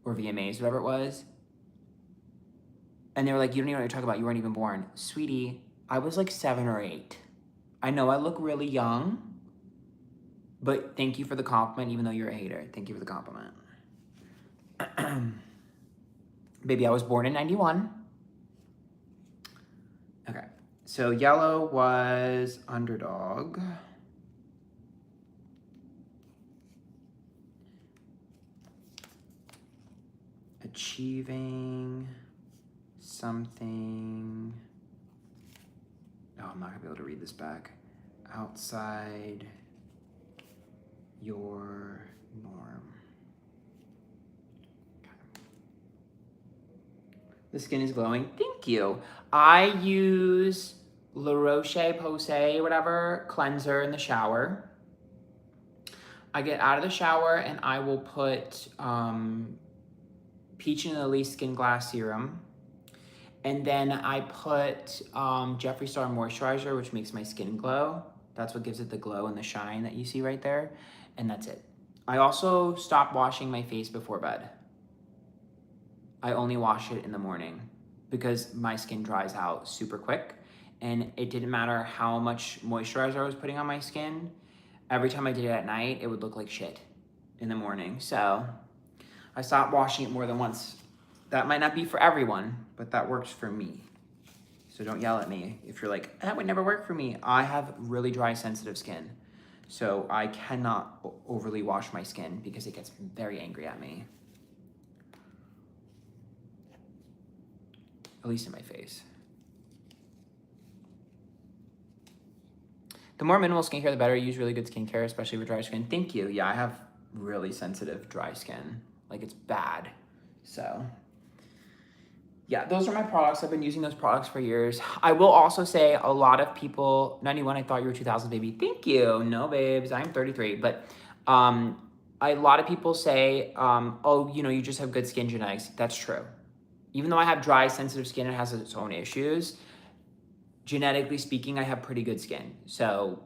or VMAs, whatever it was. And they were like, you don't even know what you're talking about. You weren't even born. Sweetie, I was like 7 or 8. I know I look really young, but thank you for the compliment, even though you're a hater. Thank you for the compliment. Baby, I was born in 91. Okay, so yellow was underdog. Achieving something. Oh, I'm not gonna be able to read this back. Outside your norm. Okay. The skin is glowing. Thank you. I use La Roche-Posay, whatever, cleanser in the shower. I get out of the shower and I will put Peach and Lily Skin Glass Serum. And then I put Jeffree Star Moisturizer, which makes my skin glow. That's what gives it the glow and the shine that you see right there. And that's it. I also stopped washing my face before bed. I only wash it in the morning because my skin dries out super quick. And it didn't matter how much moisturizer I was putting on my skin. Every time I did it at night, it would look like shit in the morning. So I stopped washing it more than once. That might not be for everyone, but that works for me. So don't yell at me if you're like, that would never work for me. I have really dry, sensitive skin. So I cannot overly wash my skin because it gets very angry at me. At least in my face. The more minimal skincare, the better. Use really good skincare, especially for dry skin. Thank you. Yeah, I have really sensitive dry skin. Like it's bad. So yeah, those are my products. I've been using those products for years. I will also say a lot of people, 91, I thought you were 2000, baby. Thank you. No, babes, I'm 33. But a lot of people say, oh, you know, you just have good skin genetics. That's true. Even though I have dry, sensitive skin, it has its own issues. Genetically speaking, I have pretty good skin. So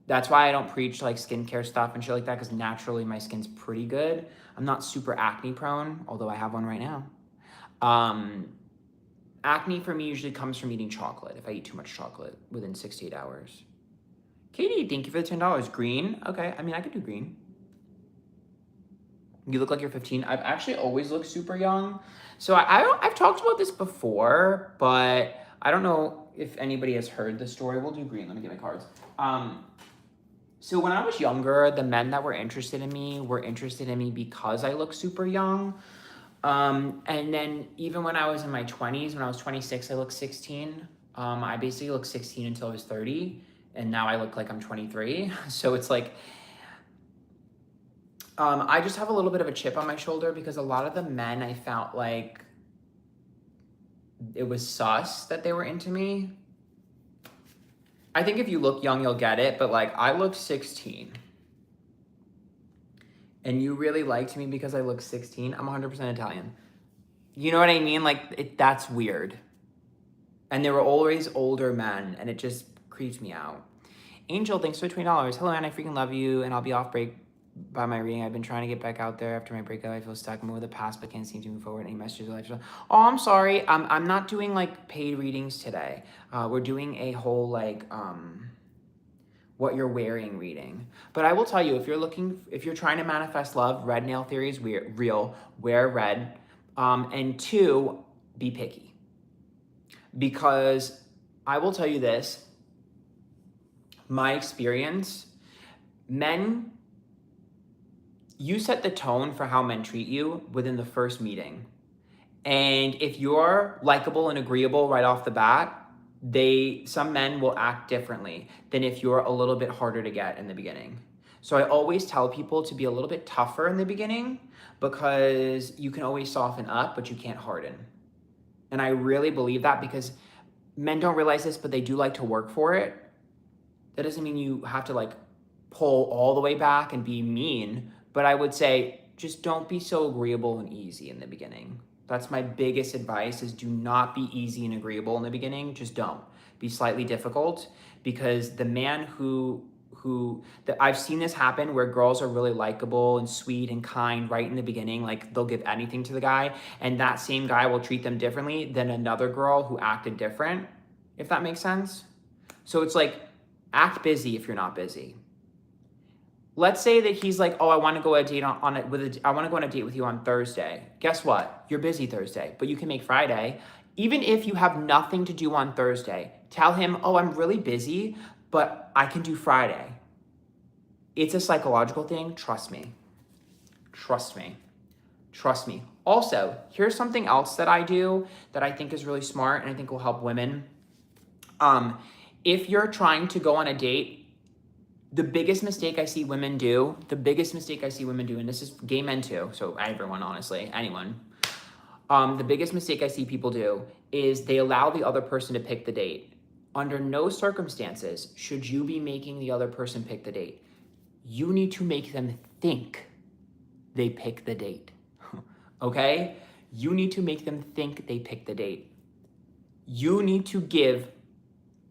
that's why I don't preach like skincare stuff and shit like that, because naturally my skin's pretty good. I'm not super acne prone, although I have one right now. Acne for me usually comes from eating chocolate, if I eat too much chocolate within 6 to 8 hours. Katie, thank you for the $10. Green? Okay, I mean, I could do green. You look like you're 15. I've actually always looked super young. So I've talked about this before, but I don't know if anybody has heard the story. We'll do green. Let me get my cards. So when I was younger, the men that were interested in me because I look super young. And then even when I was in my 20s, when I was 26, I looked 16. I basically looked 16 until I was 30. And now I look like I'm 23. So it's like, I just have a little bit of a chip on my shoulder because a lot of the men I felt like it was sus that they were into me. I think if you look young, you'll get it. But like, I look 16. And you really liked me because I look 16. I'm 100% Italian. You know what I mean? Like, that's weird. And they were always older men, and it just creeps me out. Angel, thanks for $20. Hello, Anne, I freaking love you, and I'll be off break by my reading. I've been trying to get back out there after my breakup. I feel stuck. I'm over the past, but can't seem to move forward. Any messages? Oh, I'm sorry. I'm not doing like paid readings today. We're doing a whole like what you're wearing reading. But I will tell you, if you're trying to manifest love, red nail theory is real. Wear red. And 2, be picky. Because I will tell you this, my experience, men, you set the tone for how men treat you within the first meeting. And if you're likable and agreeable right off the bat, some men will act differently than if you're a little bit harder to get in the beginning. So I always tell people to be a little bit tougher in the beginning because you can always soften up, but you can't harden. And I really believe that because men don't realize this, but they do like to work for it. That doesn't mean you have to like pull all the way back and be mean, but I would say just don't be so agreeable and easy in the beginning. That's my biggest advice is do not be easy and agreeable in the beginning. Just don't. Be slightly difficult because the man I've seen this happen where girls are really likable and sweet and kind right in the beginning, like they'll give anything to the guy, and that same guy will treat them differently than another girl who acted different, if that makes sense. So it's like, act busy if you're not busy. Let's say that he's like, oh, I want to go on a date I want to go on a date with you on Thursday. Guess what? You're busy Thursday, but you can make Friday. Even if you have nothing to do on Thursday, tell him, oh, I'm really busy, but I can do Friday. It's a psychological thing. Trust me. Trust me. Trust me. Also, here's something else that I do that I think is really smart and I think will help women. If you're trying to go on a date, the biggest mistake I see women do, and this is gay men too, so everyone, honestly, anyone. The biggest mistake I see people do is they allow the other person to pick the date. Under no circumstances should you be making the other person pick the date. You need to make them think they pick the date, okay? You need to make them think they pick the date. You need to give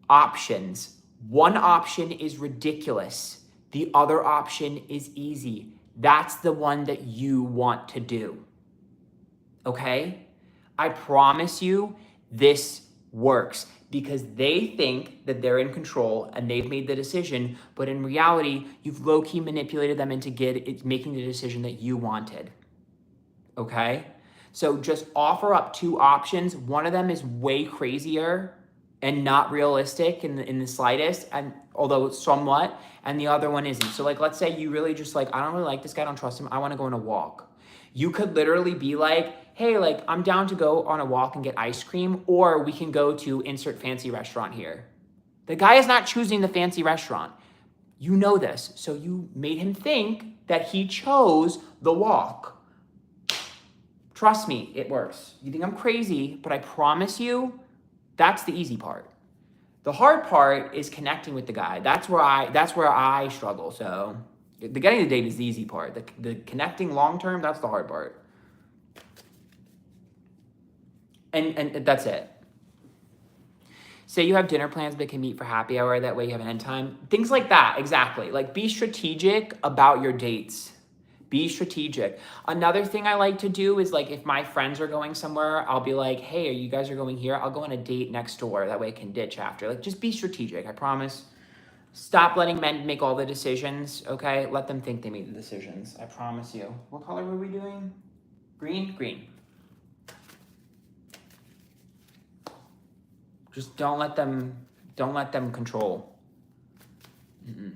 options. One option is ridiculous. The other option is easy. That's the one that you want to do, okay? I promise you this works. Because they think that they're in control and they've made the decision, but in reality, you've low-key manipulated them into making the decision that you wanted, okay? So just offer up 2 options. One of them is way crazier and not realistic in the slightest, and although somewhat, and the other one isn't. So like, let's say you really just like, I don't really like this guy, I don't trust him, I wanna go on a walk. You could literally be like, hey, like, I'm down to go on a walk and get ice cream, or we can go to insert fancy restaurant here. The guy is not choosing the fancy restaurant. You know this, so you made him think that he chose the walk. Trust me, it works. You think I'm crazy, but I promise you, that's the easy part. The hard part is connecting with the guy. That's where I struggle, so the getting the date is the easy part. The connecting long-term, that's the hard part. And that's it. Say you have dinner plans but can meet for happy hour, that way you have an end time. Things like that, exactly. Like, be strategic about your dates. Be strategic. Another thing I like to do is, like, if my friends are going somewhere, I'll be like, hey, you guys are going here? I'll go on a date next door. That way I can ditch after. Like, just be strategic, I promise. Stop letting men make all the decisions, okay? Let them think they made the decisions. I promise you. What color were we doing? Green? Green. Just don't let them control. Mm-mm.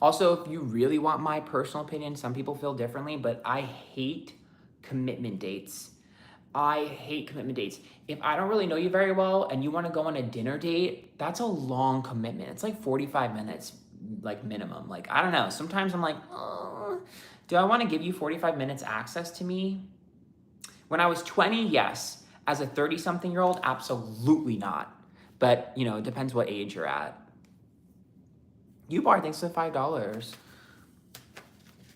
Also, if you really want my personal opinion, some people feel differently, but I hate commitment dates. I hate commitment dates. If I don't really know you very well and you want to go on a dinner date, that's a long commitment. It's like 45 minutes, like minimum. Like, I don't know. Sometimes I'm like, oh, do I want to give you 45 minutes access to me? When I was 20, yes. As a 30-something-year-old, absolutely not. But, you know, it depends what age you're at. U-Bar, thanks for the $5.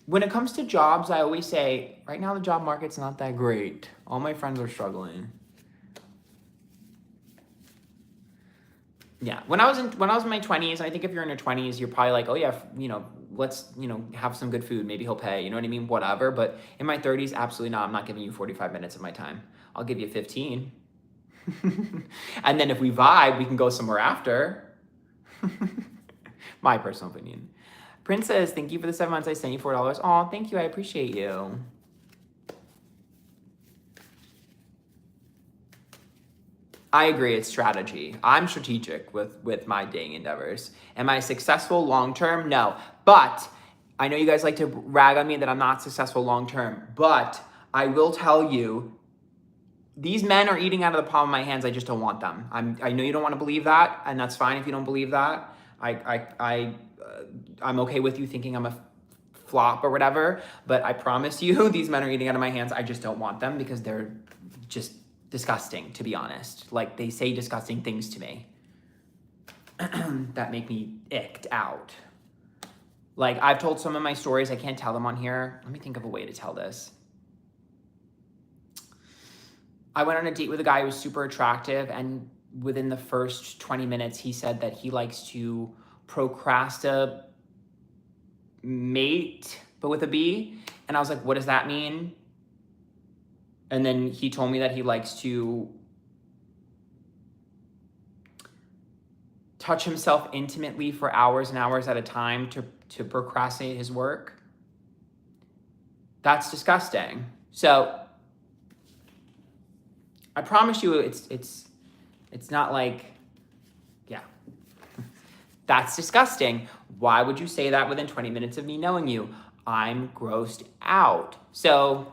When it comes to jobs, I always say, right now the job market's not that great. All my friends are struggling. Yeah, when I was in my 20s, I think if you're in your 20s, you're probably like, oh yeah, you know, let's, you know, have some good food. Maybe he'll pay, you know what I mean? Whatever. But in my 30s, absolutely not. I'm not giving you 45 minutes of my time. I'll give you 15. And then if we vibe, we can go somewhere after. My personal opinion. Princess, thank you for the 7 months. I sent you $4. Oh, thank you. I appreciate you. I agree, it's strategy. I'm strategic with my dating endeavors. Am I successful long-term? No. But I know you guys like to rag on me that I'm not successful long-term, but I will tell you, these men are eating out of the palm of my hands. I just don't want them. I know you don't want to believe that, and that's fine if you don't believe that. I'm okay with you thinking I'm a flop or whatever, but I promise you, these men are eating out of my hands. I just don't want them because they're just disgusting, to be honest. Like, they say disgusting things to me that make me icked out. Like, I've told some of my stories. I can't tell them on here. Let me think of a way to tell this. I went on a date with a guy who was super attractive, and within the first 20 minutes, he said that he likes to procrastinate, but with a B. And I was like, what does that mean? And then he told me that he likes to touch himself intimately for hours and hours at a time to procrastinate his work. That's disgusting. So I promise you, it's not like, yeah, that's disgusting. Why would you say that within 20 minutes of me knowing you? I'm grossed out. So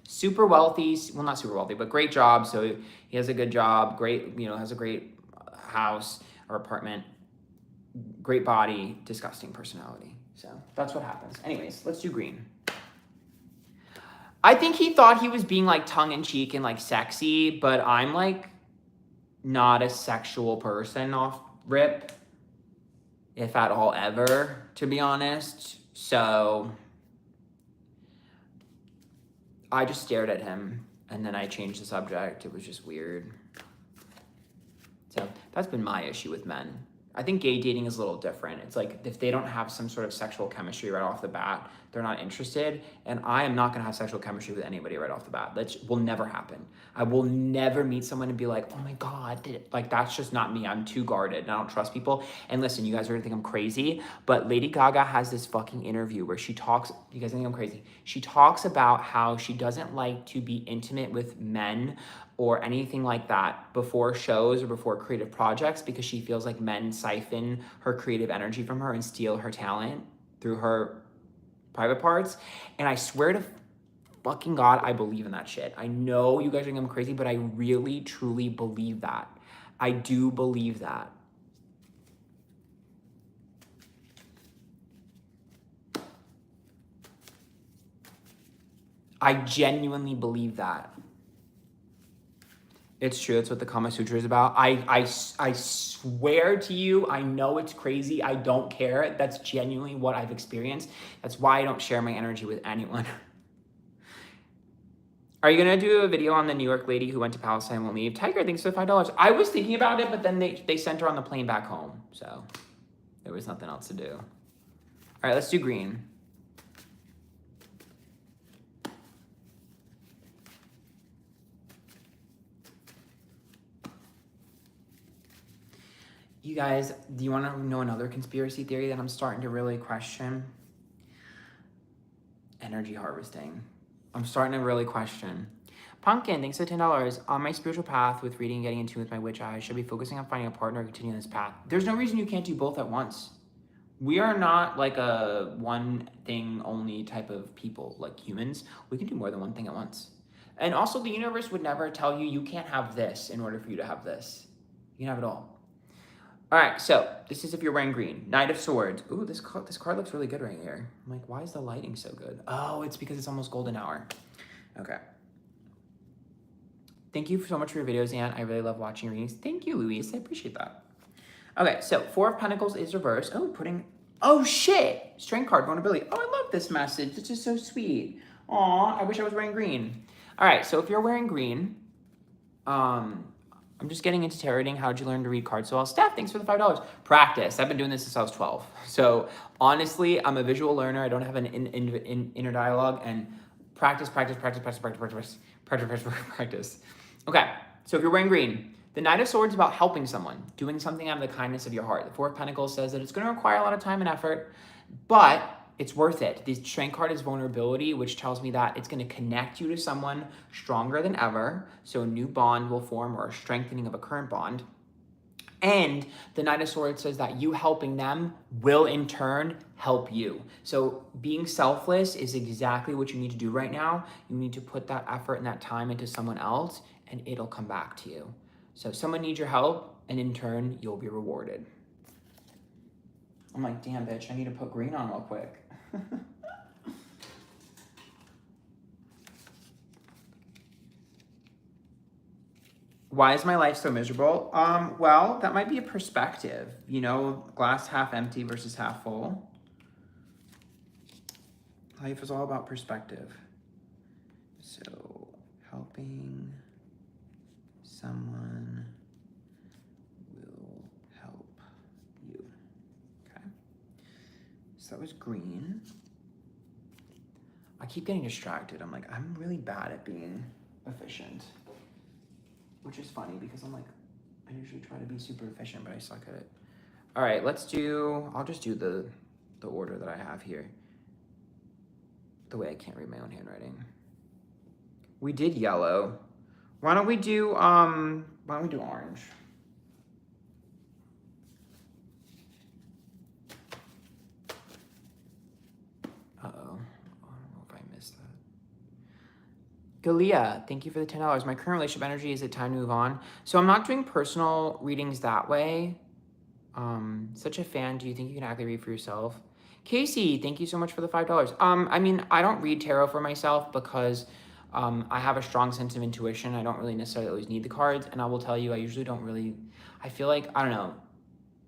super wealthy, well, not super wealthy, but great job. So he has a good job, great, you know, has a great house or apartment, great body, disgusting personality. So that's what happens. Anyways, let's do green. I think he thought he was being like tongue in cheek and like sexy, but I'm like not a sexual person off rip, if at all ever, to be honest. So I just stared at him and then I changed the subject. It was just weird. So that's been my issue with men. I think gay dating is a little different. It's like if they don't have some sort of sexual chemistry right off the bat, they're not interested. And I am not gonna have sexual chemistry with anybody right off the bat. That will never happen. I will never meet someone and be like, oh my God, like that's just not me. I'm too guarded and I don't trust people. And listen, you guys are gonna think I'm crazy, but Lady Gaga has this fucking interview where she talks, you guys think I'm crazy. She talks about how she doesn't like to be intimate with men or anything like that before shows or before creative projects because she feels like men siphon her creative energy from her and steal her talent through her private parts. And I swear to fucking God, I believe in that shit. I know you guys think I'm crazy, but I really, truly believe that. I do believe that. I genuinely believe that. It's true. It's what the Kama Sutra is about. I swear to you, I know it's crazy. I don't care. That's genuinely what I've experienced. That's why I don't share my energy with anyone. Are you going to do a video on the New York lady who went to Palestine and won't leave? Tiger, thanks for $5. I was thinking about it, but then they sent her on the plane back home. So there was nothing else to do. All right, let's do green. You guys, do you want to know another conspiracy theory that I'm starting to really question? Energy harvesting. I'm starting to really question. Pumpkin, thanks for $10. On my spiritual path with reading and getting in tune with my witch eye, I should be focusing on finding a partner and continuing this path. There's no reason you can't do both at once. We are not like a one thing only type of people, like humans. We can do more than one thing at once. And also the universe would never tell you, you can't have this in order for you to have this. You can have it all. All right, so this is if you're wearing green. Knight of Swords. Ooh, this card looks really good right here. I'm like, why is the lighting so good? Oh, it's because it's almost golden hour. Okay. Thank you so much for your videos, Anne. I really love watching your readings. Thank you, Louise. I appreciate that. Okay, so Four of Pentacles is reversed. Oh, shit. Strength card, vulnerability. Oh, I love this message. This is so sweet. Aw, I wish I was wearing green. All right, so if you're wearing green, I'm just getting into tarot reading. How'd you learn to read cards so well? Steph, thanks for the $5. Practice. I've been doing this since I was 12. So honestly, I'm a visual learner. I don't have an inner dialogue, and practice. Okay, so if you're wearing green, the Knight of Swords is about helping someone, doing something out of the kindness of your heart. The Four of Pentacles says that it's going to require a lot of time and effort, but it's worth it. The Strength card is vulnerability, which tells me that it's going to connect you to someone stronger than ever. So a new bond will form, or a strengthening of a current bond. And the Knight of Swords says that you helping them will in turn help you. So being selfless is exactly what you need to do right now. You need to put that effort and that time into someone else, and it'll come back to you. So someone needs your help, and in turn, you'll be rewarded. I'm like, damn, bitch, I need to put green on real quick. Why is my life so miserable? Well, that might be a perspective. You know, glass half empty versus half full. Life is all about perspective. So, helping someone will help you. Okay. So that was green. I keep getting distracted. I'm like, I'm really bad at being efficient. Which is funny because I'm like, I usually try to be super efficient, but I suck at it. All right, I'll just do the order that I have here. The way I can't read my own handwriting. We did yellow. Why don't we do orange? Uh-oh. I don't know if I missed that. Galia, thank you for the $10. My current relationship energy, is it time to move on? So I'm not doing personal readings that way. Such a fan. Do you think you can accurately read for yourself? Casey, thank you so much for the $5. I mean, I don't read tarot for myself because I have a strong sense of intuition. I don't really necessarily always need the cards. And I will tell you, I usually don't really, I feel like, I don't know,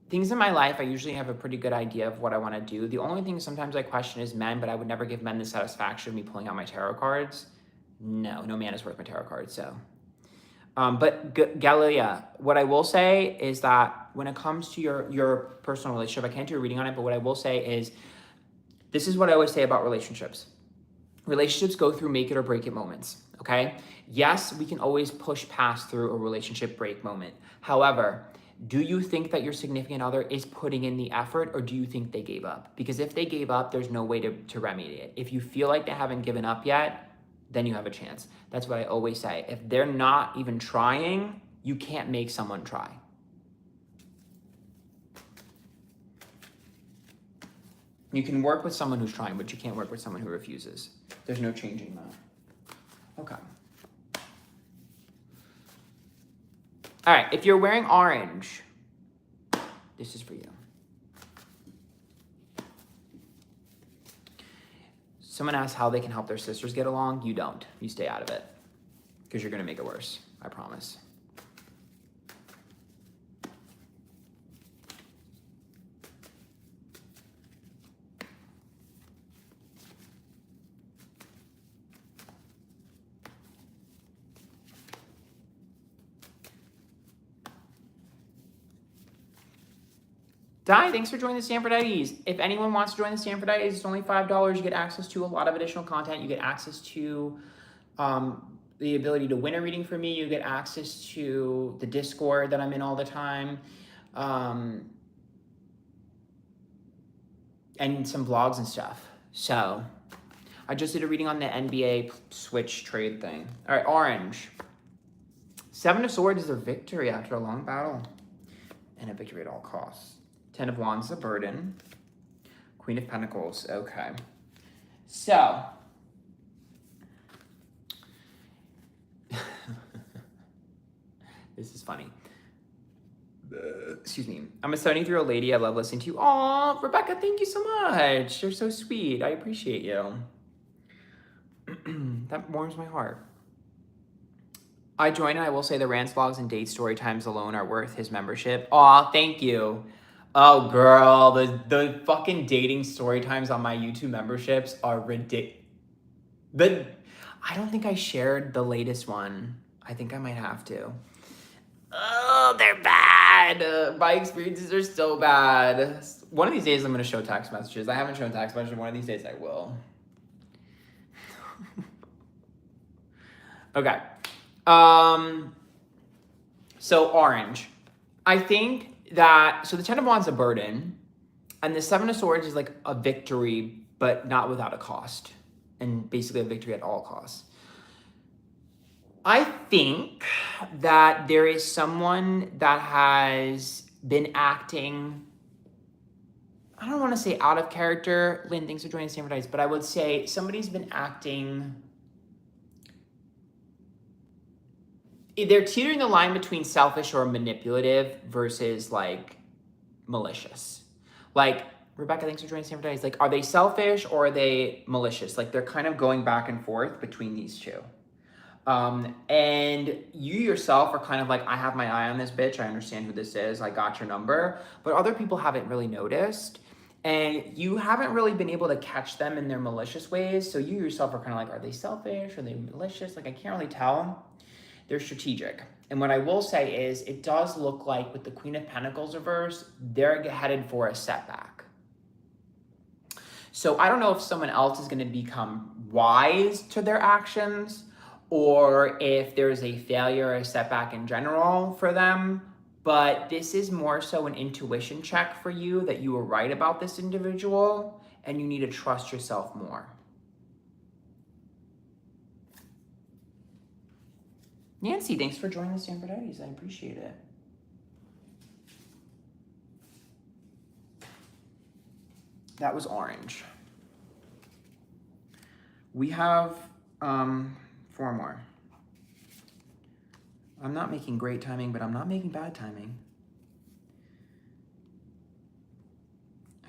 things in my life, I usually have a pretty good idea of what I want to do. The only thing sometimes I question is men, but I would never give men the satisfaction of me pulling out my tarot cards. No man is worth my tarot cards, so. But Galia, what I will say is that when it comes to your personal relationship, I can't do a reading on it, but what I will say is, this is what I always say about relationships. Relationships go through make it or break it moments, okay? Yes, we can always push past through a relationship break moment. However, do you think that your significant other is putting in the effort, or do you think they gave up? Because if they gave up, there's no way to remedy it. If you feel like they haven't given up yet, then you have a chance. That's what I always say. If they're not even trying, you can't make someone try. You can work with someone who's trying, but you can't work with someone who refuses. There's no changing that. Okay. All right, if you're wearing orange, this is for you. Someone asks how they can help their sisters get along. You don't. You stay out of it. Because you're going to make it worse. I promise. Di, thanks for joining the Antphrodite. If anyone wants to join the Antphrodite, it's only $5. You get access to a lot of additional content. You get access to the ability to win a reading from me. You get access to the Discord that I'm in all the time. And some vlogs and stuff. So, I just did a reading on the NBA Switch trade thing. All right, orange. Seven of Swords is a victory after a long battle. And a victory at all costs. Ten of Wands, a burden. Queen of Pentacles, okay. So. This is funny. Excuse me. I'm a 73-year-old lady. I love listening to you. Aw, Rebecca, thank you so much. You're so sweet. I appreciate you. That warms my heart. I joined, and I will say the rants, vlogs, and date story times alone are worth his membership. Aw, thank you. Oh, girl, the fucking dating story times on my YouTube memberships are ridiculous. I don't think I shared the latest one. I think I might have to. Oh, they're bad. My experiences are so bad. One of these days, I'm going to show text messages. I haven't shown text messages. One of these days, I will. Okay. So orange. I think that, so the Ten of Wands is a burden, and the Seven of Swords is like a victory, but not without a cost, and basically a victory at all costs. I think that there is someone that has been acting, I don't want to say out of character. Lynn, thanks for joining Antphrodite, but I would say somebody's been acting, they're teetering the line between selfish or manipulative versus like malicious. Like, Rebecca, thanks for joining Antphrodite. Like, are they selfish or are they malicious? Like, they're kind of going back and forth between these two. And you yourself are kind of like, I have my eye on this bitch. I understand who this is. I got your number. But other people haven't really noticed. And you haven't really been able to catch them in their malicious ways. So you yourself are kind of like, are they selfish? Are they malicious? Like, I can't really tell. They're strategic. And what I will say is, it does look like with the Queen of Pentacles reverse, they're headed for a setback. So I don't know if someone else is going to become wise to their actions, or if there's a failure or a setback in general for them. But this is more so an intuition check for you that you were right about this individual and you need to trust yourself more. Nancy, thanks for joining the Antphrodite. I appreciate it. That was orange. We have 4 more. I'm not making great timing, but I'm not making bad timing.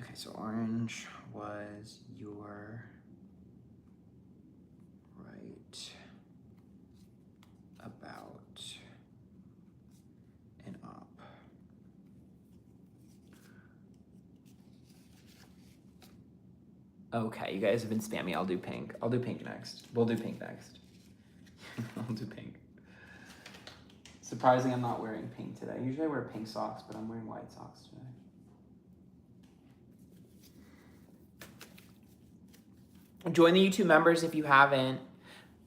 Okay, so orange was your right about and up. Okay, you guys have been spamming. I'll do pink. I'll do pink next. We'll do pink next. I'll do pink. Surprising I'm not wearing pink today. Usually I wear pink socks, but I'm wearing white socks today. Join the YouTube members if you haven't.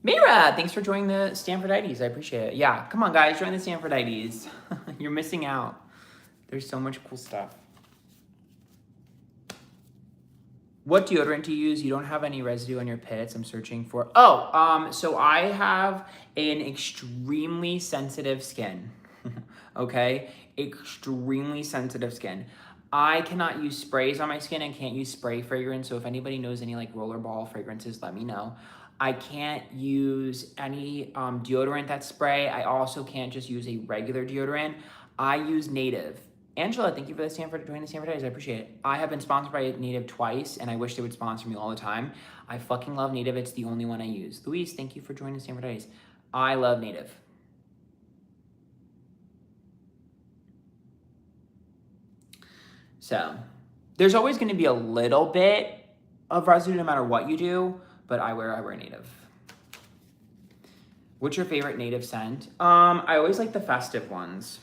Mira, thanks for joining the Antphrodite. I appreciate it. Yeah, come on guys, join the Antphrodite. You're missing out. There's so much cool stuff. What deodorant do you use? You don't have any residue on your pits. I'm searching for. So I have an extremely sensitive skin. Okay? Extremely sensitive skin. I cannot use sprays on my skin and can't use spray fragrance. So if anybody knows any like rollerball fragrances, let me know. I can't use any deodorant that's spray. I also can't just use a regular deodorant. I use Native. Angela, thank you for joining the Antphrodite. I appreciate it. I have been sponsored by Native twice, and I wish they would sponsor me all the time. I fucking love Native. It's the only one I use. Louise, thank you for joining the Antphrodite. I love Native. So, there's always going to be a little bit of residue no matter what you do, but I wear Native. What's your favorite Native scent? I always like the festive ones.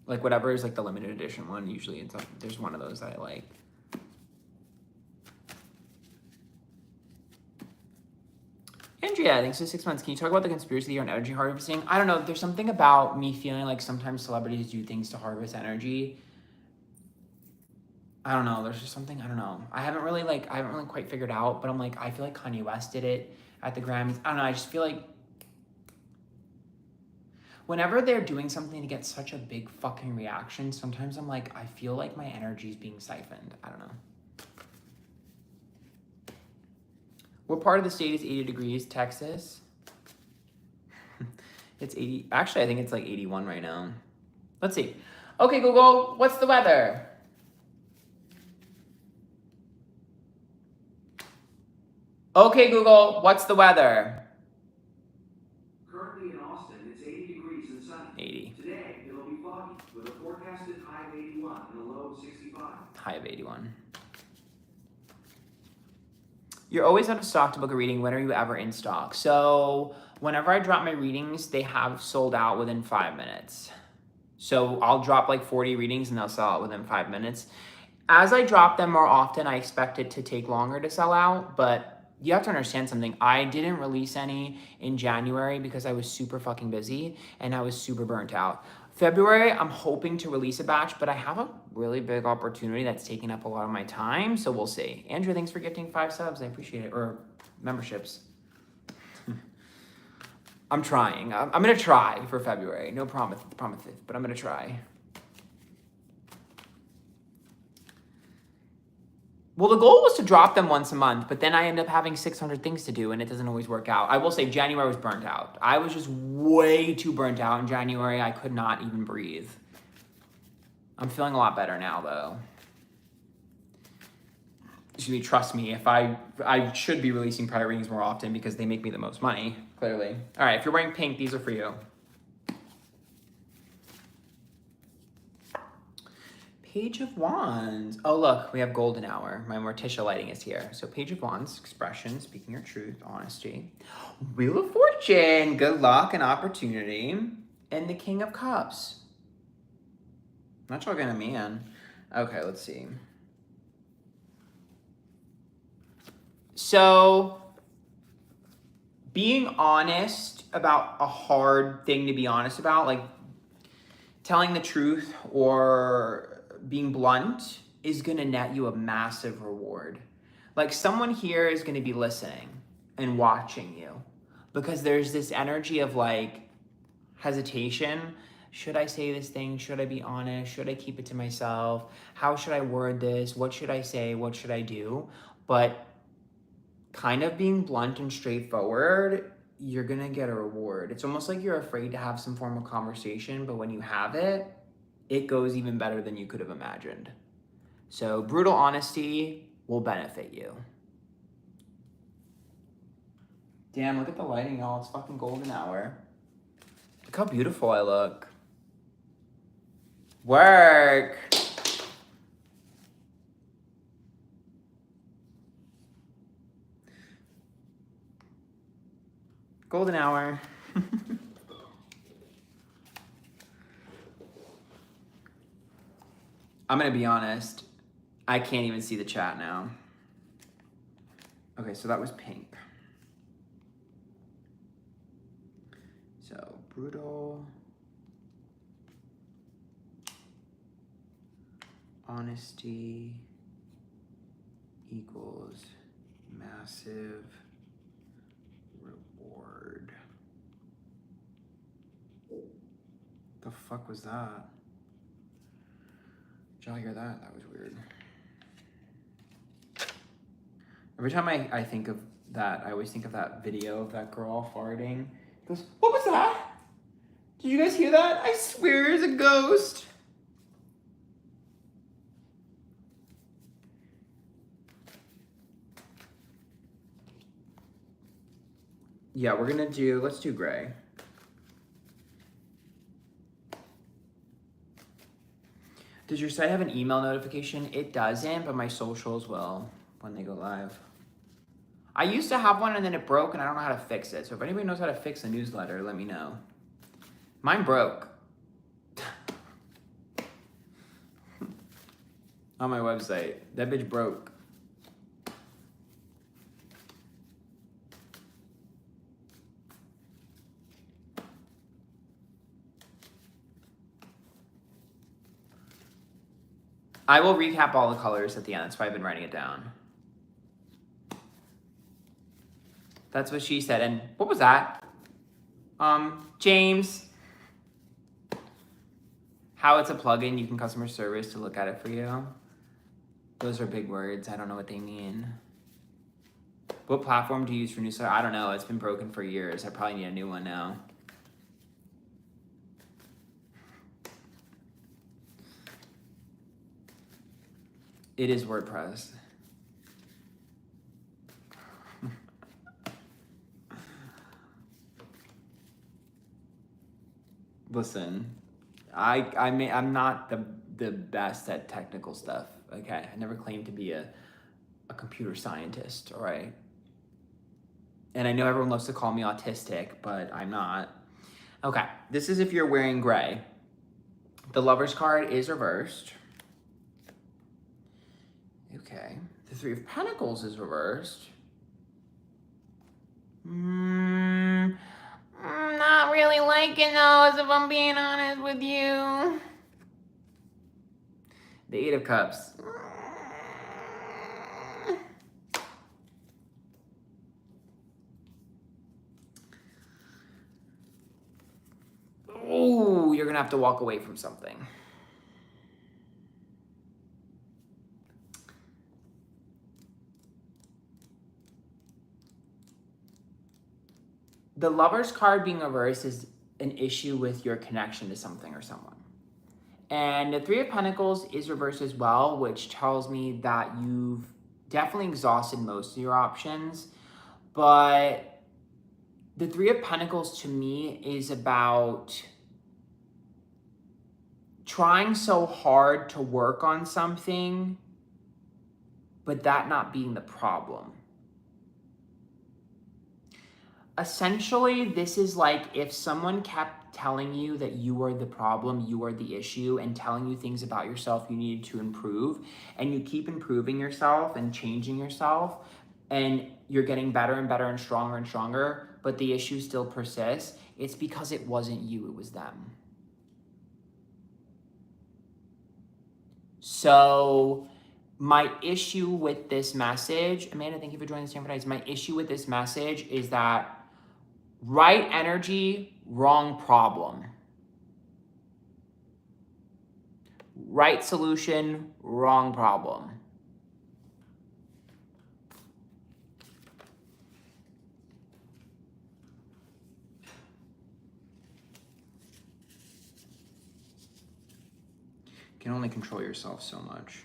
Like whatever is like the limited edition one. Usually it's there's one of those that I like. Andrea, thanks for 6 months. Can you talk about the conspiracy theory on energy harvesting? I don't know. There's something about me feeling like sometimes celebrities do things to harvest energy. I don't know. There's just something, I don't know. I haven't really quite figured out, but I'm like, I feel like Kanye West did it at the Grammys. I don't know. I just feel like whenever they're doing something to get such a big fucking reaction, sometimes I'm like, I feel like my energy is being siphoned. I don't know. What part of the state is 80 degrees? Texas? It's 80. Actually, I think it's like 81 right now. Let's see. Okay, Google, what's the weather? Okay, Google, what's the weather? Currently in Austin, it's 80 degrees and sunny. 80. Today, it'll be foggy with a forecasted high of 81 and a low of 65. High of 81. You're always out of stock to book a reading. When are you ever in stock? So whenever I drop my readings, they have sold out within 5 minutes. So I'll drop like 40 readings and they'll sell out within 5 minutes. As I drop them more often, I expect it to take longer to sell out, but you have to understand something. I didn't release any in January because I was super fucking busy and I was super burnt out. February, I'm hoping to release a batch, but I have a really big opportunity that's taking up a lot of my time, so we'll see. Andrew, thanks for gifting 5 subs. I appreciate it. Or memberships. I'm trying. I'm going to try for February. No promises, but I'm going to try. Well, the goal was to drop them once a month, but then I end up having 600 things to do, and it doesn't always work out. I will say January was burnt out. I was just way too burnt out in January. I could not even breathe. I'm feeling a lot better now, though. Excuse me, trust me, if I should be releasing private readings more often because they make me the most money, clearly. All right, if you're wearing pink, these are for you. Page of Wands. Oh, look, we have Golden Hour. My Morticia lighting is here. So Page of Wands, expression, speaking your truth, honesty. Wheel of Fortune, good luck and opportunity. And the King of Cups. Not sure gonna man. Okay, let's see. So, being honest about a hard thing to be honest about, like telling the truth or being blunt, is gonna net you a massive reward. Like someone here is gonna be listening and watching you because there's this energy of like hesitation. Should I say this thing? Should I be honest? Should I keep it to myself? How should I word this? What should I say? What should I do? But kind of being blunt and straightforward, you're gonna get a reward. It's almost like you're afraid to have some form of conversation, but when you have it, it goes even better than you could have imagined. So brutal honesty will benefit you. Damn, look at the lighting, y'all. It's fucking golden hour. Look how beautiful I look. Work. Golden hour. I'm gonna be honest. I can't even see the chat now. Okay, so that was pink. So, brutal. Honesty equals massive reward. The fuck was that? Did y'all hear that? That was weird. Every time I think of that, I always think of that video of that girl farting. It goes, what was that? Did you guys hear that? I swear it's a ghost. Yeah, we're gonna do, let's do gray. Does your site have an email notification? It doesn't, but my socials will when they go live. I used to have one and then it broke and I don't know how to fix it. So if anybody knows how to fix a newsletter, let me know. Mine broke. On my website. That bitch broke. I will recap all the colors at the end. That's why I've been writing it down. That's what she said. And what was that? James. How it's a plugin, you can customer service to look at it for you. Those are big words. I don't know what they mean. What platform do you use for newsletter? I don't know. It's been broken for years. I probably need a new one now. It is WordPress. Listen, I'm not the best at technical stuff. Okay, I never claimed to be a computer scientist. All right, and I know everyone loves to call me autistic, but I'm not. Okay, this is if you're wearing gray. The Lover's card is reversed. Okay. The Three of Pentacles is reversed. Not really liking those, if I'm being honest with you. The Eight of Cups. Oh, you're gonna have to walk away from something. The Lover's card being reversed is an issue with your connection to something or someone. And the Three of Pentacles is reversed as well, which tells me that you've definitely exhausted most of your options. But the Three of Pentacles to me is about trying so hard to work on something, but that not being the problem. Essentially, this is like if someone kept telling you that you are the problem, you are the issue, and telling you things about yourself you needed to improve, and you keep improving yourself and changing yourself, and you're getting better and better and stronger, but the issue still persists, it's because it wasn't you, it was them. So my issue with this message, Amanda, thank you for joining the Antphrodite. My issue with this message is that right energy, wrong problem. Right solution, wrong problem. You can only control yourself so much.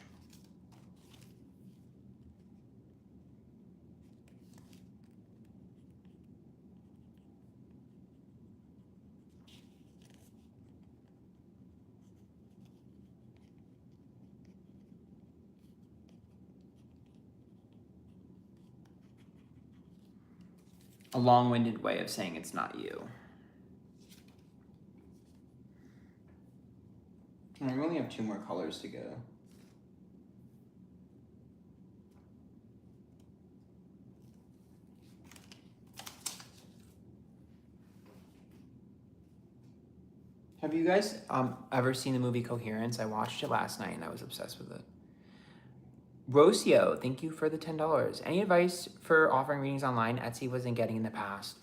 A long-winded way of saying it's not you. And we only have 2 more colors to go. Have you guys ever seen the movie Coherence? I watched it last night and I was obsessed with it. Rocio, thank you for the $10. Any advice for offering readings online? Etsy wasn't getting in the past.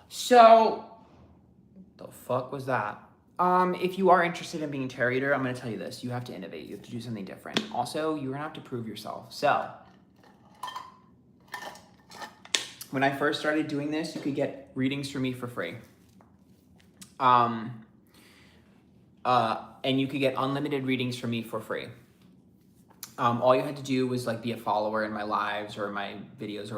So, the fuck was that? If you are interested in being a tarot reader, I'm going to tell you this. You have to innovate. You have to do something different. Also, you're going to have to prove yourself. So, when I first started doing this, you could get readings from me for free. And you could get unlimited readings from me for free. All you had to do was like be a follower in my lives or my videos or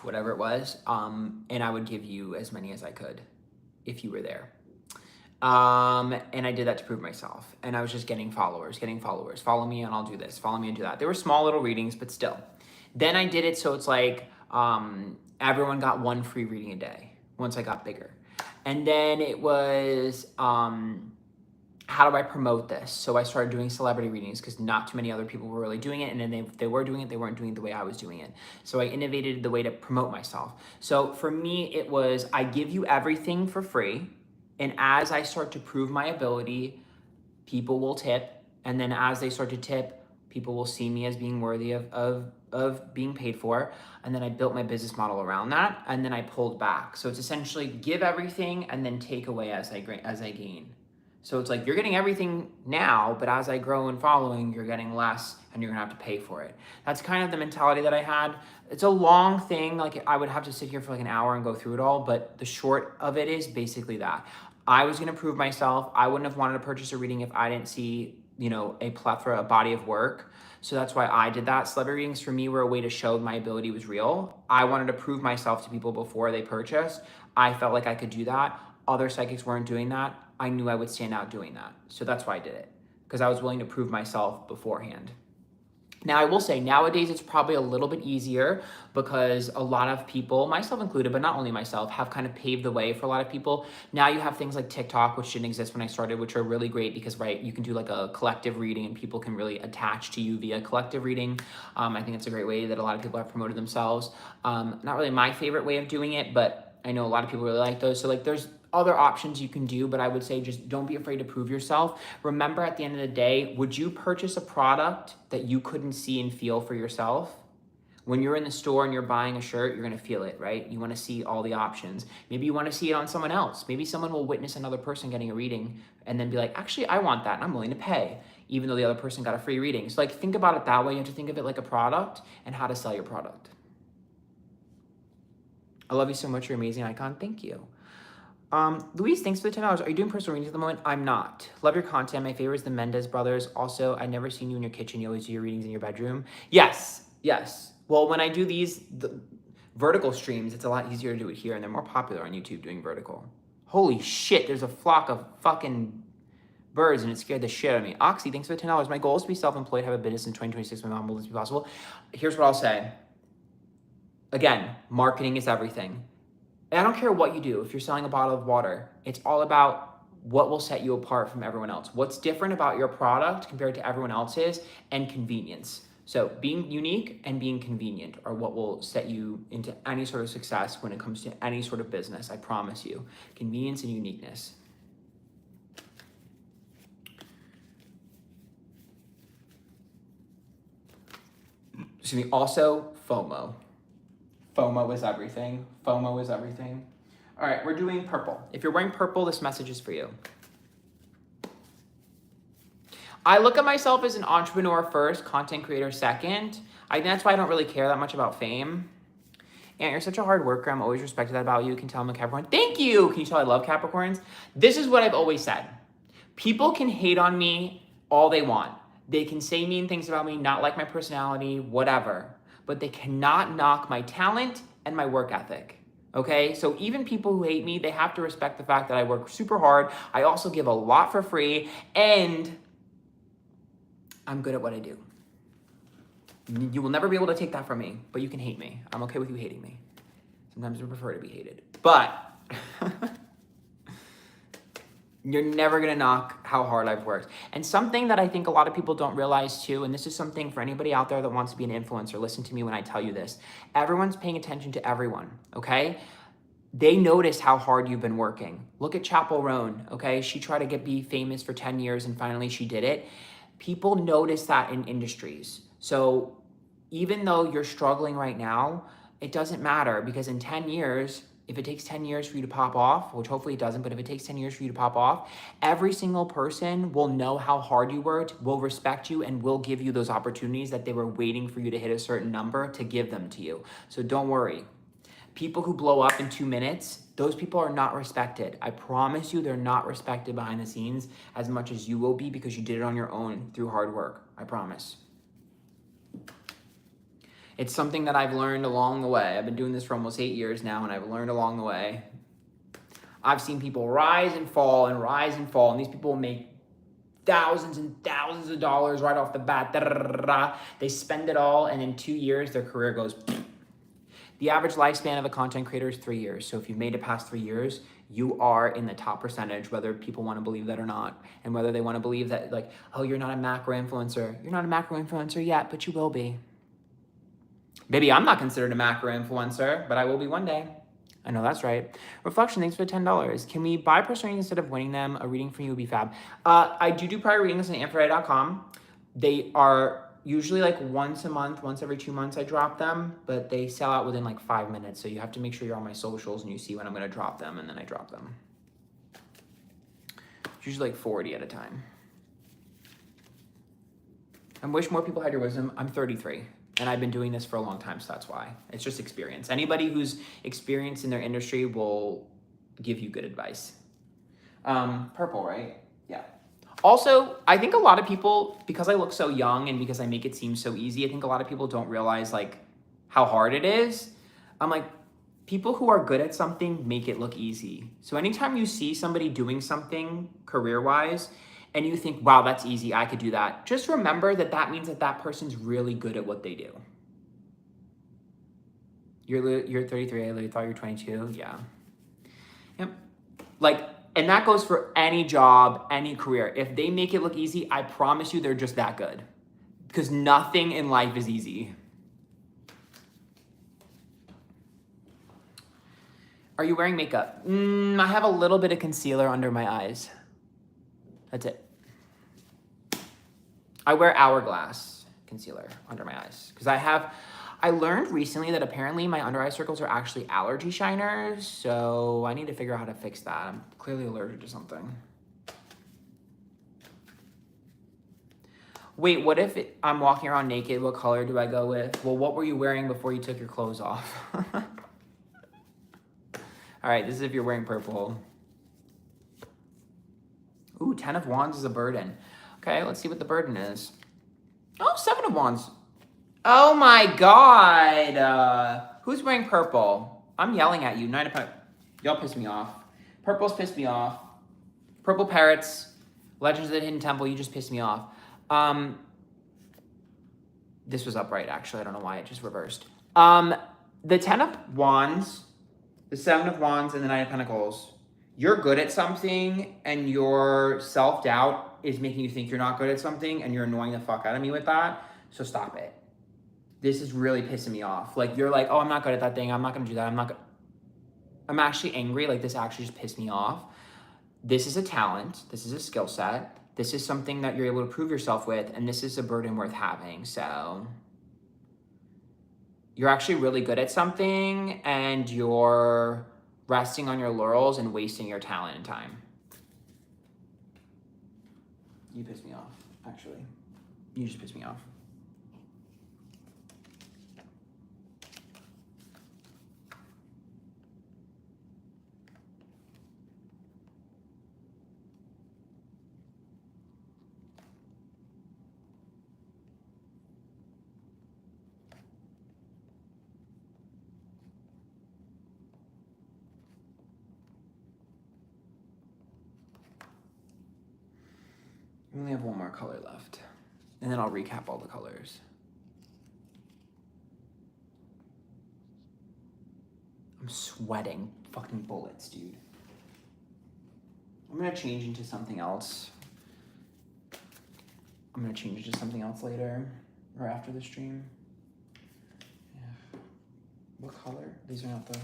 whatever it was. And I would give you as many as I could if you were there. And I did that to prove myself. And I was just getting followers. Follow me and I'll do this. Follow me and do that. They were small little readings, but still. Then I did it so it's like everyone got 1 free reading a day once I got bigger. And then it was, how do I promote this? So I started doing celebrity readings because not too many other people were really doing it. And then they were doing it, they weren't doing it the way I was doing it. So I innovated the way to promote myself. So for me, it was, I give you everything for free. And as I start to prove my ability, people will tip. And then as they start to tip, people will see me as being worthy of being paid for. And then I built my business model around that. And then I pulled back. So it's essentially give everything and then take away as I gain. So it's like, you're getting everything now, but as I grow in following, you're getting less and you're gonna have to pay for it. That's kind of the mentality that I had. It's a long thing. Like I would have to sit here for like an hour and go through it all, but the short of it is basically that. I was gonna prove myself. I wouldn't have wanted to purchase a reading if I didn't see, a plethora, a body of work. So that's why I did that. Celebrity readings for me were a way to show my ability was real. I wanted to prove myself to people before they purchased. I felt like I could do that. Other psychics weren't doing that. I knew I would stand out doing that. So that's why I did it, because I was willing to prove myself beforehand. Now, I will say nowadays it's probably a little bit easier because a lot of people, myself included, but not only myself, have kind of paved the way for a lot of people. Now you have things like TikTok, which didn't exist when I started, which are really great because, right, you can do like a collective reading and people can really attach to you via collective reading. I think it's a great way that a lot of people have promoted themselves. Not really my favorite way of doing it, but I know a lot of people really like those. So like there's other options you can do, but I would say just don't be afraid to prove yourself. Remember, at the end of the day, would you purchase a product that you couldn't see and feel for yourself? When you're in the store and you're buying a shirt, you're gonna feel it, right? You wanna see all the options. Maybe you wanna see it on someone else. Maybe someone will witness another person getting a reading and then be like, actually, I want that and I'm willing to pay, even though the other person got a free reading. So like, think about it that way. You have to think of it like a product and how to sell your product. I love you so much. You're an amazing icon. Thank you. Luis, thanks for the $10. Are you doing personal readings at the moment? I'm not. Love your content. My favorite is the Mendez brothers. Also, I've never seen you in your kitchen. You always do your readings in your bedroom. Yes. Well, when I do the vertical streams, it's a lot easier to do it here, and they're more popular on YouTube doing vertical. Holy shit, there's a flock of fucking birds, and it scared the shit out of me. Oxy, thanks for the $10. My goal is to be self-employed, have a business in 2026. My mom, will this be possible? Here's what I'll say. Again, marketing is everything. And I don't care what you do. If you're selling a bottle of water, it's all about what will set you apart from everyone else. What's different about your product compared to everyone else's, and convenience. So being unique and being convenient are what will set you into any sort of success when it comes to any sort of business. I promise you. Convenience and uniqueness. Excuse me. Also, FOMO. FOMO is everything. FOMO is everything. All right, we're doing purple. If you're wearing purple, this message is for you. I look at myself as an entrepreneur first, content creator second. That's why I don't really care that much about fame. And you're such a hard worker. I'm always respected that about you. You can tell I'm a Capricorn. Thank you. Can you tell I love Capricorns? This is what I've always said. People can hate on me all they want. They can say mean things about me, not like my personality, whatever. But they cannot knock my talent and my work ethic. Okay, so even people who hate me, they have to respect the fact that I work super hard. I also give a lot for free, and I'm good at what I do. You will never be able to take that from me, but you can hate me. I'm okay with you hating me. Sometimes I prefer to be hated, but you're never gonna knock how hard I've worked. And something that I think a lot of people don't realize too, and this is something for anybody out there that wants to be an influencer, listen to me when I tell you this. Everyone's paying attention to everyone, okay? They notice how hard you've been working. Look at Chappell Roan, okay? She tried to be famous for 10 years and finally she did it. People notice that in industries. So even though you're struggling right now, it doesn't matter, because in 10 years, if it takes 10 years for you to pop off, which hopefully it doesn't, but if it takes 10 years for you to pop off, every single person will know how hard you worked, will respect you, and will give you those opportunities that they were waiting for you to hit a certain number to give them to you. So don't worry. People who blow up in 2 minutes, those people are not respected. I promise you, they're not respected behind the scenes as much as you will be, because you did it on your own through hard work. I promise. It's something that I've learned along the way. I've been doing this for almost 8 years now, and I've learned along the way. I've seen people rise and fall and rise and fall, and these people make thousands and thousands of dollars right off the bat. They spend it all, and in 2 years, their career goes. The average lifespan of a content creator is 3 years. So if you've made it past 3 years, you are in the top percentage, whether people want to believe that or not. And whether they want to believe that, like, oh, you're not a macro influencer. You're not a macro influencer yet, but you will be. Maybe I'm not considered a macro influencer, but I will be one day. I know that's right. Reflection, thanks for the $10. Can we buy personal readings instead of winning them? A reading for you would be fab. I do private readings on Antphrodite.com. They are usually like once a month, once every 2 months I drop them, but they sell out within like 5 minutes. So you have to make sure you're on my socials and you see when I'm going to drop them, and then I drop them. It's usually like 40 at a time. I wish more people had your wisdom. I'm 33. And I've been doing this for a long time, so that's why. It's just experience. Anybody who's experienced in their industry will give you good advice. Purple, right? Yeah. Also, I think a lot of people, because I look so young and because I make it seem so easy, I think a lot of people don't realize like how hard it is. I'm like, people who are good at something make it look easy. So anytime you see somebody doing something career-wise and you think, wow, that's easy, I could do that, just remember that that means that that person's really good at what they do. You're 33, I literally thought you were 22, yeah. Yep. Like, and that goes for any job, any career. If they make it look easy, I promise you they're just that good. Because nothing in life is easy. Are you wearing makeup? I have a little bit of concealer under my eyes. That's it. I wear Hourglass concealer under my eyes. Because I learned recently that apparently my under eye circles are actually allergy shiners. So I need to figure out how to fix that. I'm clearly allergic to something. Wait, what if I'm walking around naked? What color do I go with? Well, what were you wearing before you took your clothes off? All right, this is if you're wearing purple. Ooh, 10 of Wands is a burden. Okay, let's see what the burden is. Oh, 7 of Wands. Oh my God. Who's wearing purple? I'm yelling at you. 9 of Pentacles. Y'all piss me off. Purple's pissed me off. Purple Parrots. Legends of the Hidden Temple. You just pissed me off. This was upright, actually. I don't know why it just reversed. The 10 of Wands, the 7 of Wands, and the 9 of Pentacles. You're good at something, and your self-doubt is making you think you're not good at something, and you're annoying the fuck out of me with that. So stop it. This is really pissing me off. Like, you're like, oh, I'm not good at that thing. I'm not going to do that. I'm actually angry. Like, this actually just pissed me off. This is a talent. This is a skill set. This is something that you're able to prove yourself with, and this is a burden worth having. So you're actually really good at something, and you're resting on your laurels and wasting your talent and time. You piss me off, actually. You just piss me off. We only have one more color left. And then I'll recap all the colors. I'm sweating fucking bullets, dude. I'm gonna change into something else. I'm gonna change into something else later or after the stream. Yeah. What color? These are not the...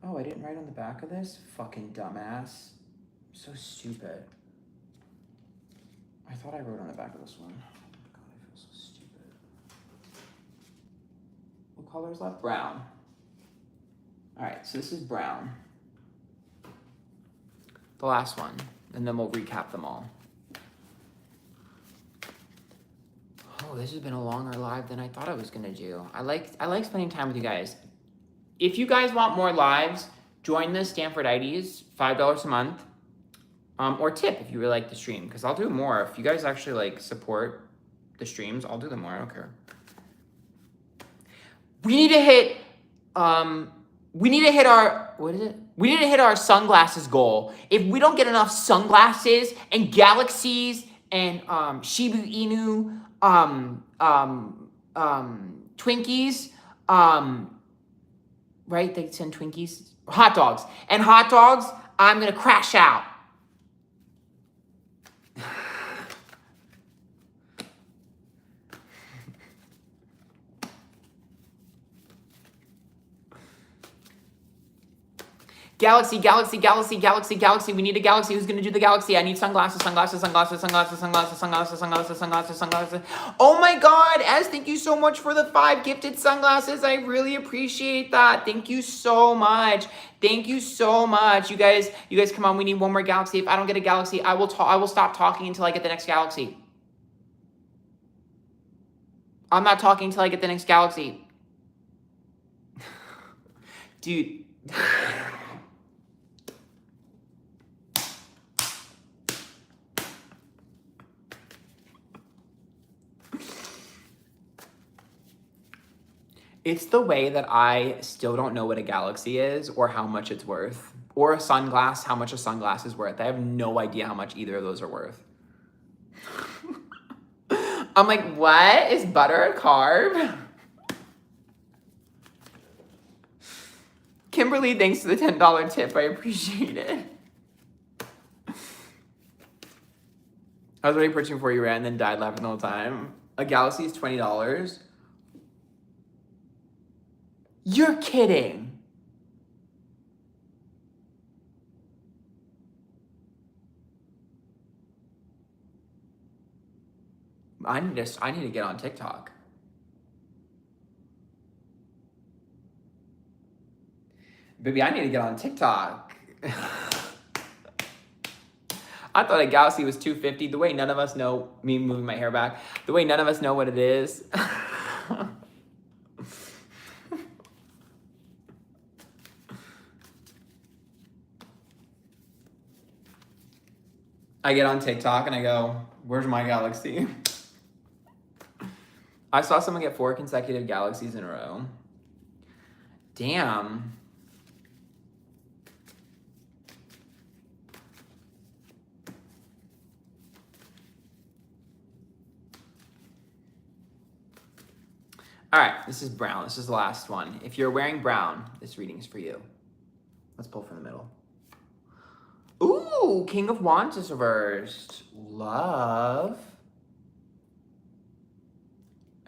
Oh, I didn't write on the back of this? Fucking dumbass. I'm so stupid. I thought I wrote on the back of this one. God, I feel so stupid. What color is left? Brown. All right, so this is brown. The last one, and then we'll recap them all. Oh, this has been a longer live than I thought I was gonna do. I like spending time with you guys. If you guys want more lives, join the Antphrodite, $5 a month. Or tip if you really like the stream, because I'll do more. If you guys actually like support the streams, I'll do them more. I don't care. We need to hit our, what is it? We need to hit our sunglasses goal. If we don't get enough sunglasses and galaxies and Shiba Inu Twinkies, right? They send Twinkies, hot dogs, I'm gonna crash out. Galaxy. We need a galaxy. Who's gonna do the galaxy? I need sunglasses. Oh my God, Ez, thank you so much for the 5 gifted sunglasses. I really appreciate that. Thank you so much. You guys, come on. We need one more galaxy. If I don't get a galaxy, I will stop talking until I get the next galaxy. I'm not talking until I get the next galaxy. Dude. It's the way that I still don't know what a galaxy is or how much it's worth. Or a sunglass, how much a sunglass is worth. I have no idea how much either of those are worth. I'm like, what? Is butter a carb? Kimberly, thanks for the $10 tip. I appreciate it. I was already purchasing before you ran and then died laughing the whole time. A Galaxy is $20. You're kidding. I need to get on TikTok. Baby, I need to get on TikTok. I thought a Galaxy was $250. The way none of us know, me moving my hair back, the way none of us know what it is. I get on TikTok and I go, where's my Galaxy? I saw someone get 4 consecutive Galaxies in a row. Damn. All right, this is brown. This is the last one. If you're wearing brown, this reading's for you. Let's pull from the middle. Ooh, King of Wands is reversed. Love.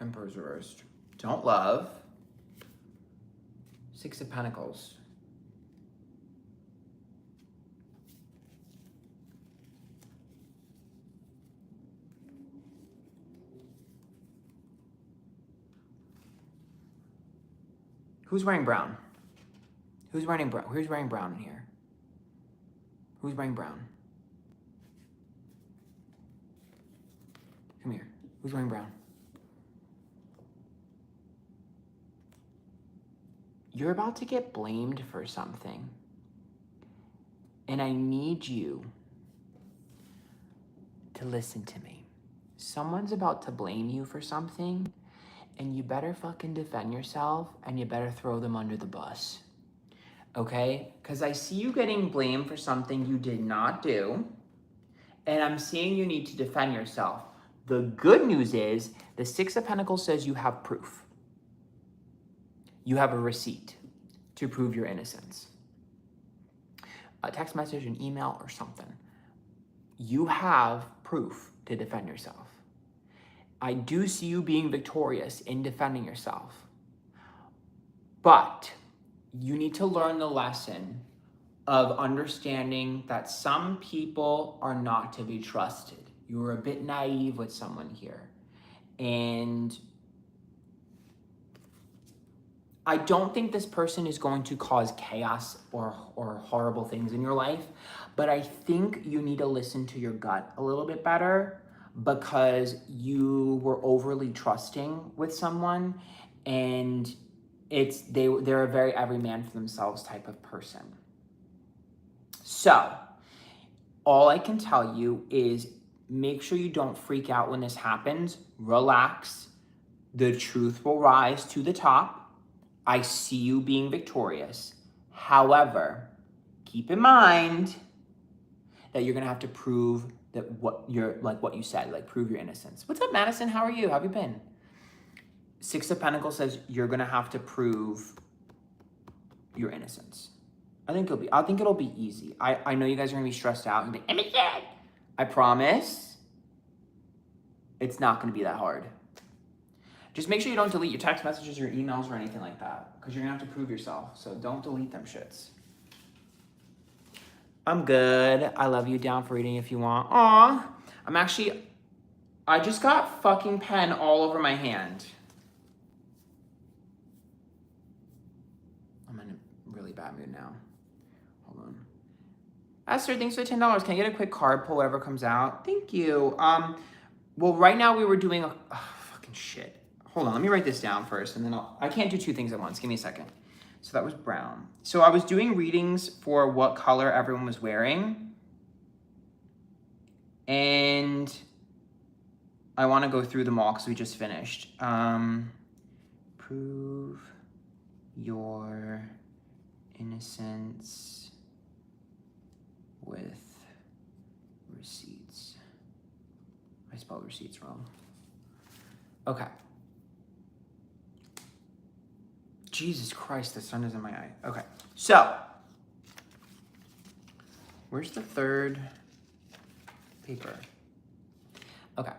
Emperor's reversed. Don't love. 6 of Pentacles. Who's wearing brown? Who's wearing brown? Who's wearing brown in here? Who's wearing brown? Come here. Who's wearing brown? You're about to get blamed for something. And I need you to listen to me. Someone's about to blame you for something, and you better fucking defend yourself, and you better throw them under the bus. Okay? Because I see you getting blamed for something you did not do, and I'm seeing you need to defend yourself. The good news is the 6 of Pentacles says you have proof. You have a receipt to prove your innocence. A text message, an email, or something. You have proof to defend yourself. I do see you being victorious in defending yourself. But you need to learn the lesson of understanding that some people are not to be trusted. You were a bit naive with someone here. And I don't think this person is going to cause chaos or horrible things in your life, but I think you need to listen to your gut a little bit better, because you were overly trusting with someone, and they're a very every man for themselves type of person. So all I can tell you is make sure you don't freak out when this happens. Relax. The truth will rise to the top. I see you being victorious. However, keep in mind that you're gonna have to prove that what you said, prove your innocence. What's up, Madison? How are you? How have you been? 6 of Pentacles says you're gonna have to prove your innocence. I think it'll be easy. I know you guys are gonna be stressed out and be innocent. I promise it's not gonna be that hard. Just make sure you don't delete your text messages or your emails or anything like that, because you're gonna have to prove yourself. So don't delete them shits. I'm good. I love you. Down for reading if you want. Aw. I just got fucking pen all over my hand. I'm in a really bad mood now. Hold on. Esther, thanks for the $10. Can I get a quick card pull, whatever comes out? Thank you. Well, right now we were doing fucking shit. Hold on, let me write this down first, and then I can't do 2 things at once. Give me a second. So that was brown. So I was doing readings for what color everyone was wearing. And I want to go through them all because we just finished. Prove your innocence. spelled receipts wrong. Okay. Jesus Christ, the sun is in my eye. Okay, so where's the third paper? Okay.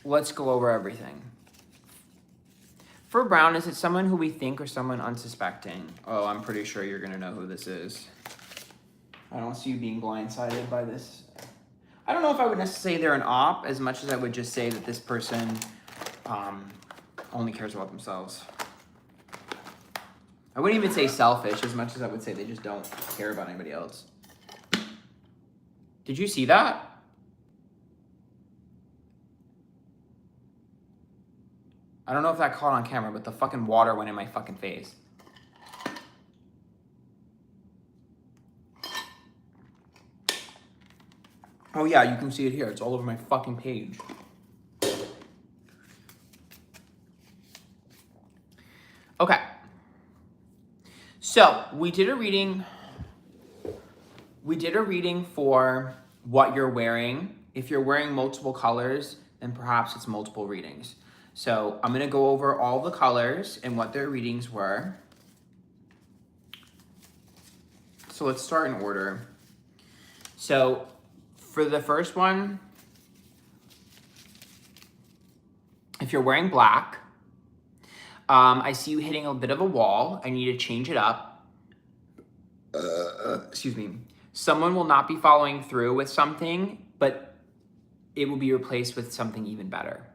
Let's go over everything. For brown, is it someone who we think or someone unsuspecting? Oh, I'm pretty sure you're gonna know who this is. I don't see you being blindsided by this. I don't know if I would necessarily say they're an op as much as I would just say that this person only cares about themselves. I wouldn't even say selfish as much as I would say they just don't care about anybody else. Did you see that? I don't know if that caught on camera, but the fucking water went in my fucking face. Oh yeah, you can see it here. It's all over my fucking page. Okay. So, we did a reading for what you're wearing. If you're wearing multiple colors, then perhaps it's multiple readings. So I'm gonna go over all the colors and what their readings were. So let's start in order. So for the first one, if you're wearing black, I see you hitting a bit of a wall. I need to change it up. Excuse me. Someone will not be following through with something, but it will be replaced with something even better.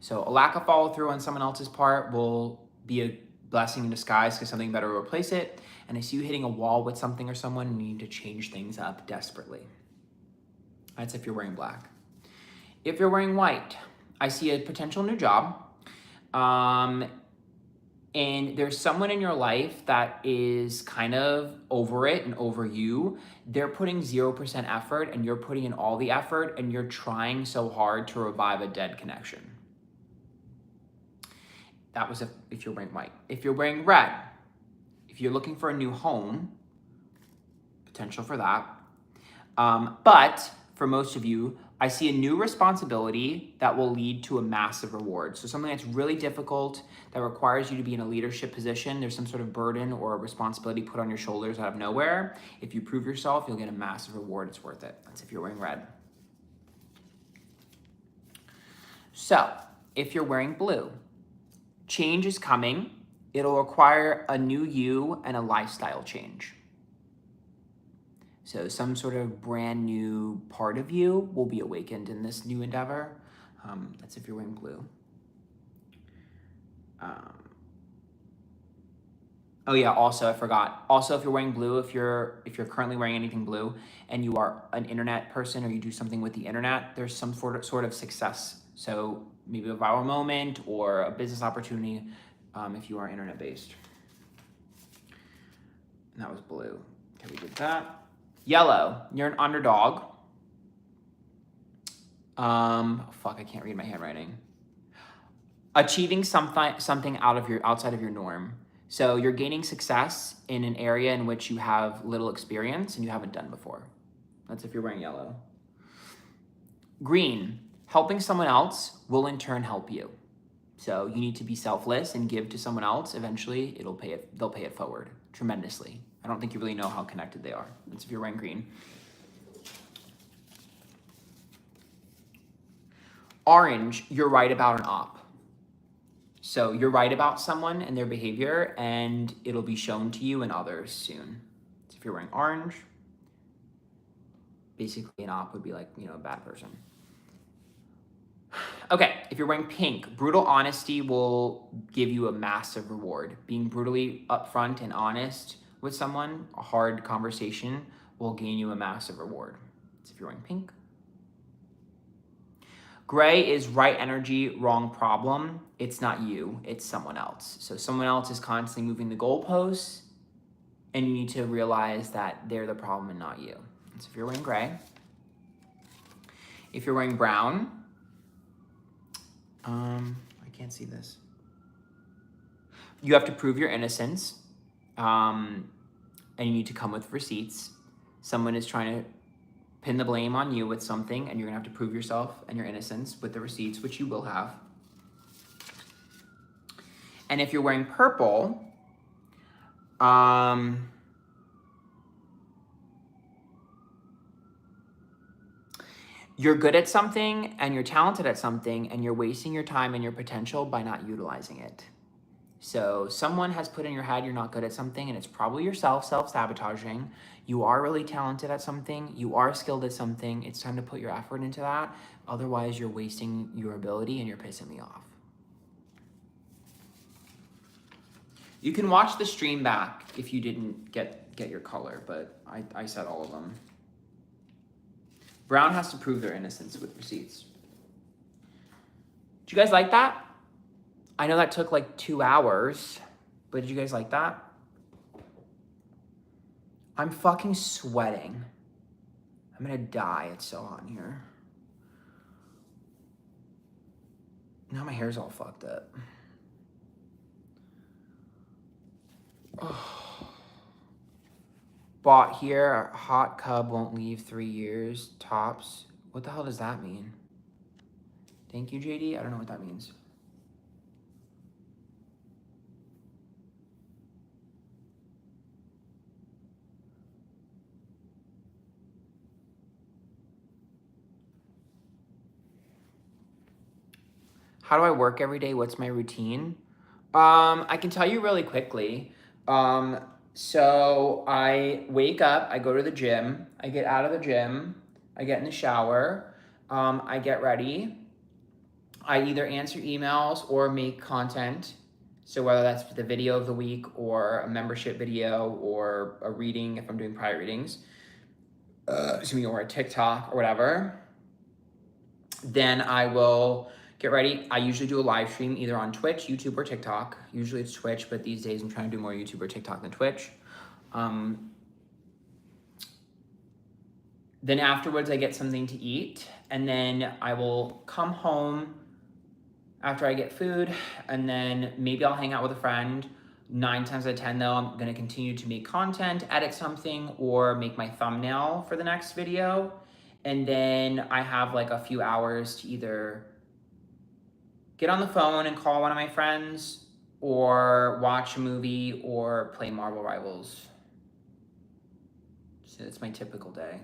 So a lack of follow through on someone else's part will be a blessing in disguise because something better will replace it. And I see you hitting a wall with something or someone and you need to change things up desperately. That's if you're wearing black. If you're wearing white, I see a potential new job. And there's someone in your life that is kind of over it and over you. They're putting 0% effort and you're putting in all the effort and you're trying so hard to revive a dead connection. That was if you're wearing white. If you're wearing red, if you're looking for a new home, potential for that. But for most of you, I see a new responsibility that will lead to a massive reward. So something that's really difficult that requires you to be in a leadership position. There's some sort of burden or a responsibility put on your shoulders out of nowhere. If you prove yourself, you'll get a massive reward. It's worth it. That's if you're wearing red. So if you're wearing blue, change is coming. It'll require a new you and a lifestyle change. So some sort of brand new part of you will be awakened in this new endeavor. That's if you're wearing blue. Oh yeah, also I forgot. Also, if you're wearing blue, if you're currently wearing anything blue and you are an internet person or you do something with the internet, there's some sort of success. So maybe a viral moment or a business opportunity if you are internet based. And that was blue. Okay, we did that. Yellow, you're an underdog. Fuck, I can't read my handwriting. Achieving something outside of your norm. So you're gaining success in an area in which you have little experience and you haven't done before. That's if you're wearing yellow. Green, helping someone else will in turn help you. So you need to be selfless and give to someone else. Eventually, they'll pay it forward tremendously. I don't think you really know how connected they are. That's if you're wearing green. Orange, you're right about an op. So you're right about someone and their behavior, and it'll be shown to you and others soon. So if you're wearing orange, basically an op would be like, a bad person. Okay, if you're wearing pink, brutal honesty will give you a massive reward. Being brutally upfront and honest with someone, a hard conversation will gain you a massive reward. So if you're wearing pink. Gray is right energy, wrong problem. It's not you, it's someone else. So someone else is constantly moving the goalposts and you need to realize that they're the problem and not you. So if you're wearing gray. If you're wearing brown, I can't see this. You have to prove your innocence, and you need to come with receipts. Someone is trying to pin the blame on you with something, and you're gonna have to prove yourself and your innocence with the receipts, which you will have. And if you're wearing purple, you're good at something and you're talented at something, and you're wasting your time and your potential by not utilizing it. So someone has put in your head you're not good at something, and it's probably yourself self-sabotaging. You are really talented at something. You are skilled at something. It's time to put your effort into that. Otherwise, you're wasting your ability and you're pissing me off. You can watch the stream back if you didn't get your color, but I said all of them. Brown has to prove their innocence with receipts. Did you guys like that? I know that took like 2 hours, but did you guys like that? I'm fucking sweating. I'm gonna die. It's so hot in here. Now my hair's all fucked up. Oh. Bought here, hot cub won't leave 3 years, tops. What the hell does that mean? Thank you, JD. I don't know what that means. How do I work every day? What's my routine? I can tell you really quickly. So I wake up, I go to the gym, I get out of the gym, I get in the shower, I get ready. I either answer emails or make content. So whether that's the video of the week or a membership video or a reading if I'm doing private readings, or a TikTok or whatever. Then I will get ready. I usually do a live stream either on Twitch, YouTube, or TikTok. Usually it's Twitch, but these days I'm trying to do more YouTube or TikTok than Twitch. Then afterwards I get something to eat, and then I will come home after I get food, and then maybe I'll hang out with a friend. 9 times out of 10 though, I'm gonna continue to make content, edit something, or make my thumbnail for the next video. And then I have like a few hours to either get on the phone and call one of my friends, or watch a movie, or play Marvel Rivals. So that's my typical day.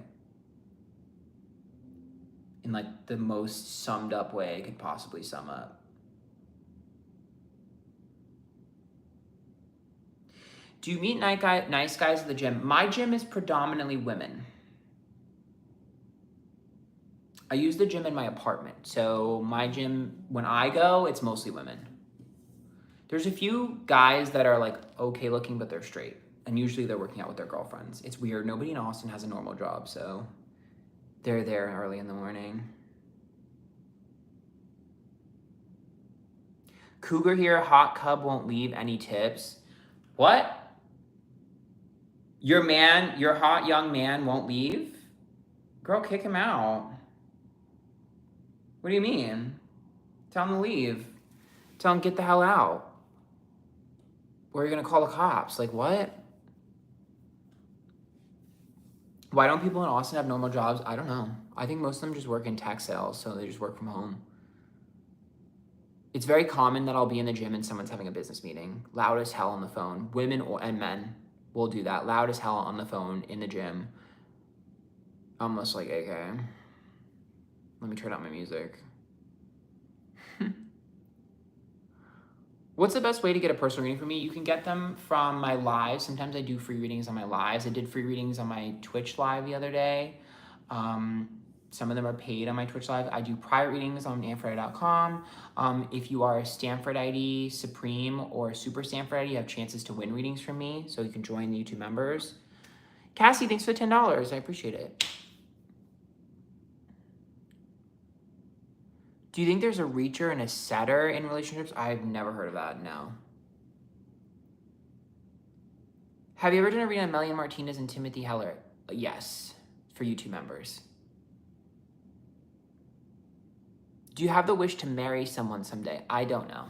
In like the most summed up way I could possibly sum up. Do you meet nice guys at the gym? My gym is predominantly women. I use the gym in my apartment. So my gym, when I go, it's mostly women. There's a few guys that are like okay looking, but they're straight. And usually they're working out with their girlfriends. It's weird. Nobody in Austin has a normal job, so they're there early in the morning. Cougar here, hot cub won't leave any tips. What? Your hot young man won't leave? Girl, kick him out. What do you mean? Tell him to leave. Tell him get the hell out. Or you're gonna call the cops. Like what? Why don't people in Austin have normal jobs? I don't know. I think most of them just work in tech sales, so they just work from home. It's very common that I'll be in the gym and someone's having a business meeting. Loud as hell on the phone. Women and men will do that. Loud as hell on the phone in the gym. Almost like, okay. Let me turn out my music. What's the best way to get a personal reading from me? You can get them from my lives. Sometimes I do free readings on my lives. I did free readings on my Twitch live the other day. Some of them are paid on my Twitch live. I do private readings on Antphrodite.com. If you are a Stanfordite Supreme or Super Stanfordite, you have chances to win readings from me, so you can join the YouTube members. Cassie, thanks for the $10. I appreciate it. Do you think there's a reacher and a setter in relationships? I've never heard of that, no. Have you ever done a reading on Melian Martinez and Timothy Heller? Yes, for YouTube members. Do you have the wish to marry someone someday? I don't know.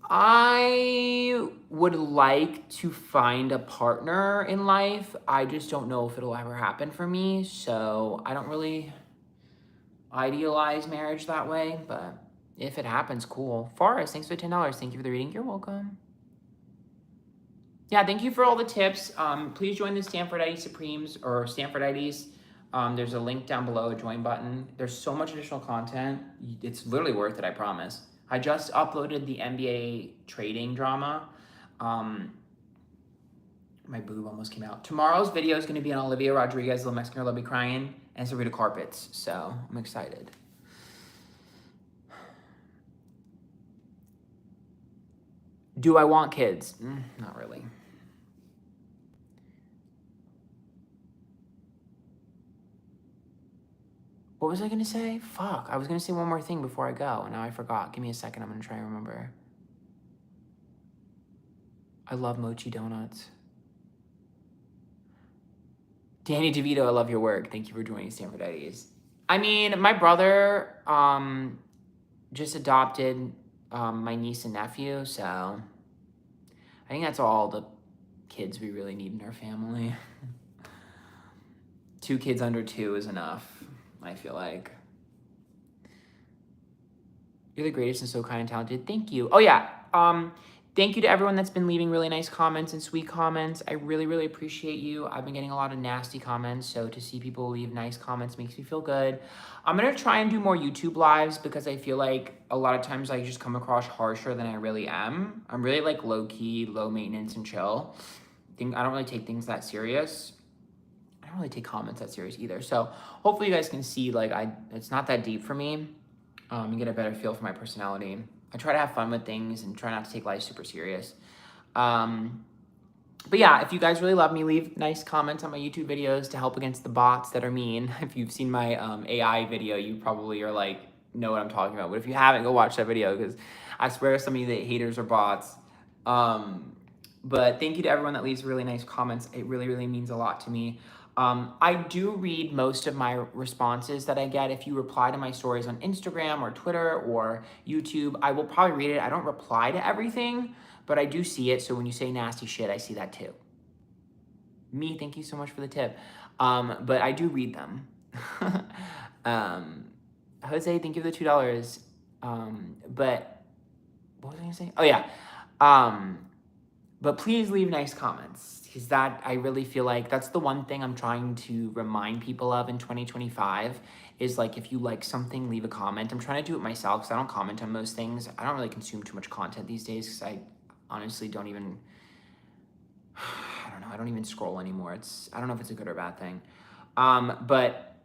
I would like to find a partner in life. I just don't know if it'll ever happen for me. So I don't really idealize marriage that way. But if it happens, cool. Forrest, thanks for the $10. Thank you for the reading. You're welcome. Yeah, thank you for all the tips. Please join the Antphrodite Supremes or Antphrodites. There's a link down below, a join button. There's so much additional content. It's literally worth it, I promise. I just uploaded the NBA trading drama. My boob almost came out. Tomorrow's video is going to be on Olivia Rodriguez, the Mexican Girl Be Crying, and Sabrina Carpets. So I'm excited. Do I want kids? Not really. What was I going to say? Fuck. I was going to say one more thing before I go, and now I forgot. Give me a second. I'm going to try and remember. I love mochi donuts. Danny DeVito, I love your work. Thank you for joining Antphrodite. I mean, my brother just adopted my niece and nephew, so I think that's all the kids we really need in our family. 2 kids under 2 is enough, I feel like. You're the greatest and so kind and talented. Thank you. Oh, yeah. Thank you to everyone that's been leaving really nice comments and sweet comments. I really, really appreciate you. I've been getting a lot of nasty comments, so to see people leave nice comments makes me feel good. I'm going to try and do more YouTube lives because I feel like a lot of times I just come across harsher than I really am. I'm really like low-key, low maintenance and chill. I don't really take things that serious. I don't really take comments that serious either. So hopefully you guys can see like it's not that deep for me. And get a better feel for my personality. I try to have fun with things and try not to take life super serious. But yeah, if you guys really love me, leave nice comments on my YouTube videos to help against the bots that are mean. If you've seen my AI video, you probably are like, know what I'm talking about. But if you haven't, go watch that video because I swear some of you that haters are bots. But thank you to everyone that leaves really nice comments. It really, really means a lot to me. I do read most of my responses that I get. If you reply to my stories on Instagram or Twitter or YouTube, I will probably read it. I don't reply to everything, but I do see it. So when you say nasty shit, I see that too. Me, thank you so much for the tip. But I do read them. Jose, thank you for the $2. But what was I gonna say? Oh yeah. But please leave nice comments because that I really feel like that's the one thing I'm trying to remind people of in 2025 is like if you like something, leave a comment. I'm trying to do it myself because I don't comment on most things. I don't really consume too much content these days because I honestly don't even, I don't even scroll anymore. I don't know if it's a good or bad thing. But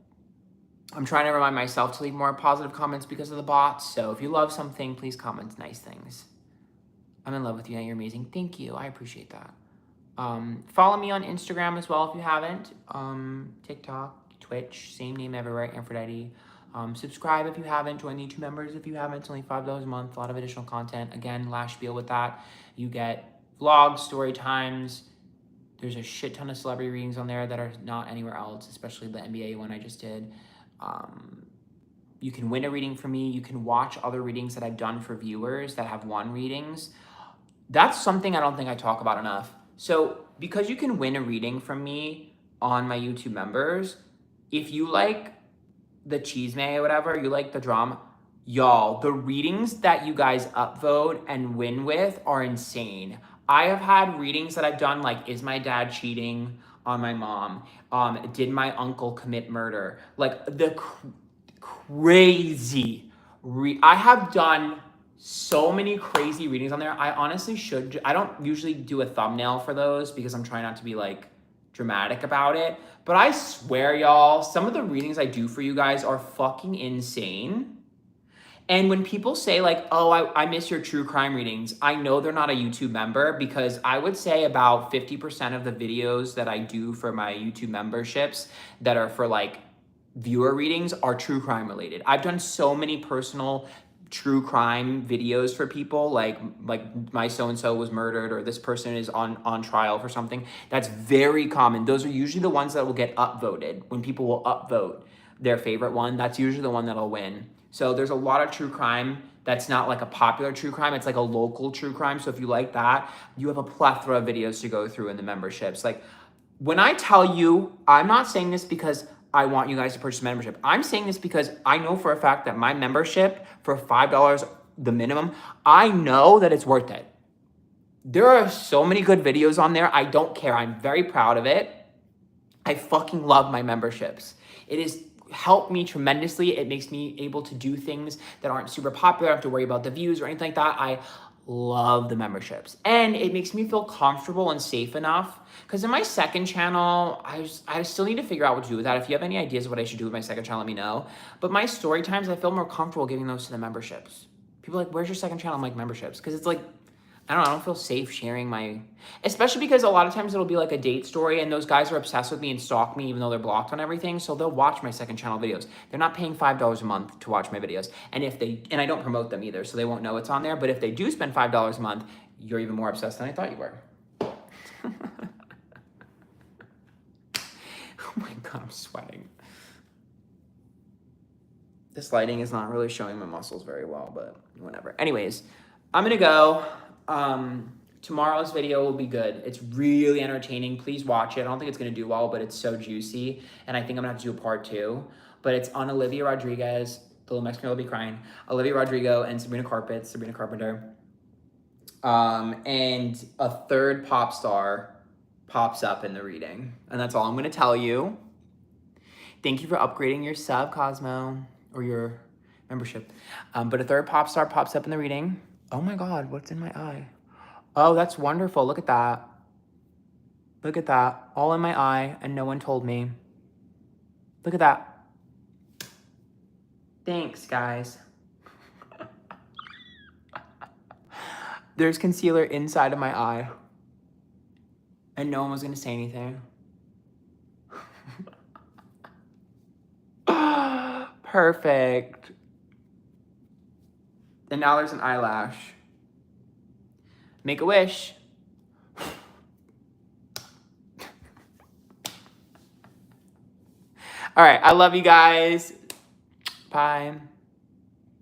I'm trying to remind myself to leave more positive comments because of the bots. So if you love something, please comment nice things. I'm in love with you. You're amazing. Thank you. I appreciate that. Follow me on Instagram as well if you haven't. TikTok, Twitch, same name everywhere, Antphrodite. Subscribe if you haven't. Join the YouTube members if you haven't. It's only $5 a month. A lot of additional content. Again, last spiel with that. You get vlogs, story times. There's a shit ton of celebrity readings on there that are not anywhere else, especially the NBA one I just did. You can win a reading from me. You can watch other readings that I've done for viewers that have won readings. That's something I don't think I talk about enough. So because you can win a reading from me on my YouTube members, if you like the chisme or whatever, you like the drama, y'all, the readings that you guys upvote and win with are insane. I have had readings that I've done like, is my dad cheating on my mom? Did my uncle commit murder? Like the crazy, I have done so many crazy readings on there. I honestly should, I don't usually do a thumbnail for those because I'm trying not to be like dramatic about it. But I swear y'all, some of the readings I do for you guys are fucking insane. And when people say like, oh, I miss your true crime readings, I know they're not a YouTube member because I would say about 50% of the videos that I do for my YouTube memberships that are for like viewer readings are true crime related. I've done so many personal true crime videos for people like my so-and-so was murdered or this person is on trial for something. That's very common. Those are usually the ones that will get upvoted when people will upvote their favorite one, that's usually the one that'll win. So there's a lot of true crime that's not like a popular true crime. It's like a local true crime. So if you like that, you have a plethora of videos to go through in the memberships. Like when I tell you, I'm not saying this because I want you guys to purchase membership. I'm saying this because I know for a fact that my membership for $5, the minimum, I know that it's worth it. There are so many good videos on there. I don't care. I'm very proud of it. I fucking love my memberships. It has helped me tremendously. It makes me able to do things that aren't super popular. I don't have to worry about the views or anything like that. I love the memberships. And it makes me feel comfortable and safe enough. Because in my second channel, I still need to figure out what to do with that. If you have any ideas of what I should do with my second channel, let me know. But my story times, I feel more comfortable giving those to the memberships. People are like, where's your second channel? I'm like, memberships. Because it's like, I don't feel safe sharing my, especially because a lot of times it'll be like a date story and those guys are obsessed with me and stalk me even though they're blocked on everything. So they'll watch my second channel videos. They're not paying $5 a month to watch my videos. And and I don't promote them either, so they won't know it's on there. But if they do spend $5 a month, you're even more obsessed than I thought you were. Oh my God, I'm sweating. This lighting is not really showing my muscles very well, but whatever. Anyways, I'm gonna go. Tomorrow's video will be good. It's really entertaining. Please watch it. I don't think it's going to do well, but it's so juicy. And I think I'm going to have to do a part 2. But it's on Olivia Rodriguez. The little Mexican girl will be crying. Olivia Rodrigo and Sabrina Carpenter. And a third pop star pops up in the reading. And that's all I'm going to tell you. Thank you for upgrading your sub, Cosmo, or your membership. But a third pop star pops up in the reading. Oh my God, what's in my eye? Oh, that's wonderful. Look at that. Look at that. All in my eye, and no one told me. Look at that. Thanks, guys. There's concealer inside of my eye. And no one was going to say anything. Perfect. And now there's an eyelash. Make a wish. All right, I love you guys. Bye.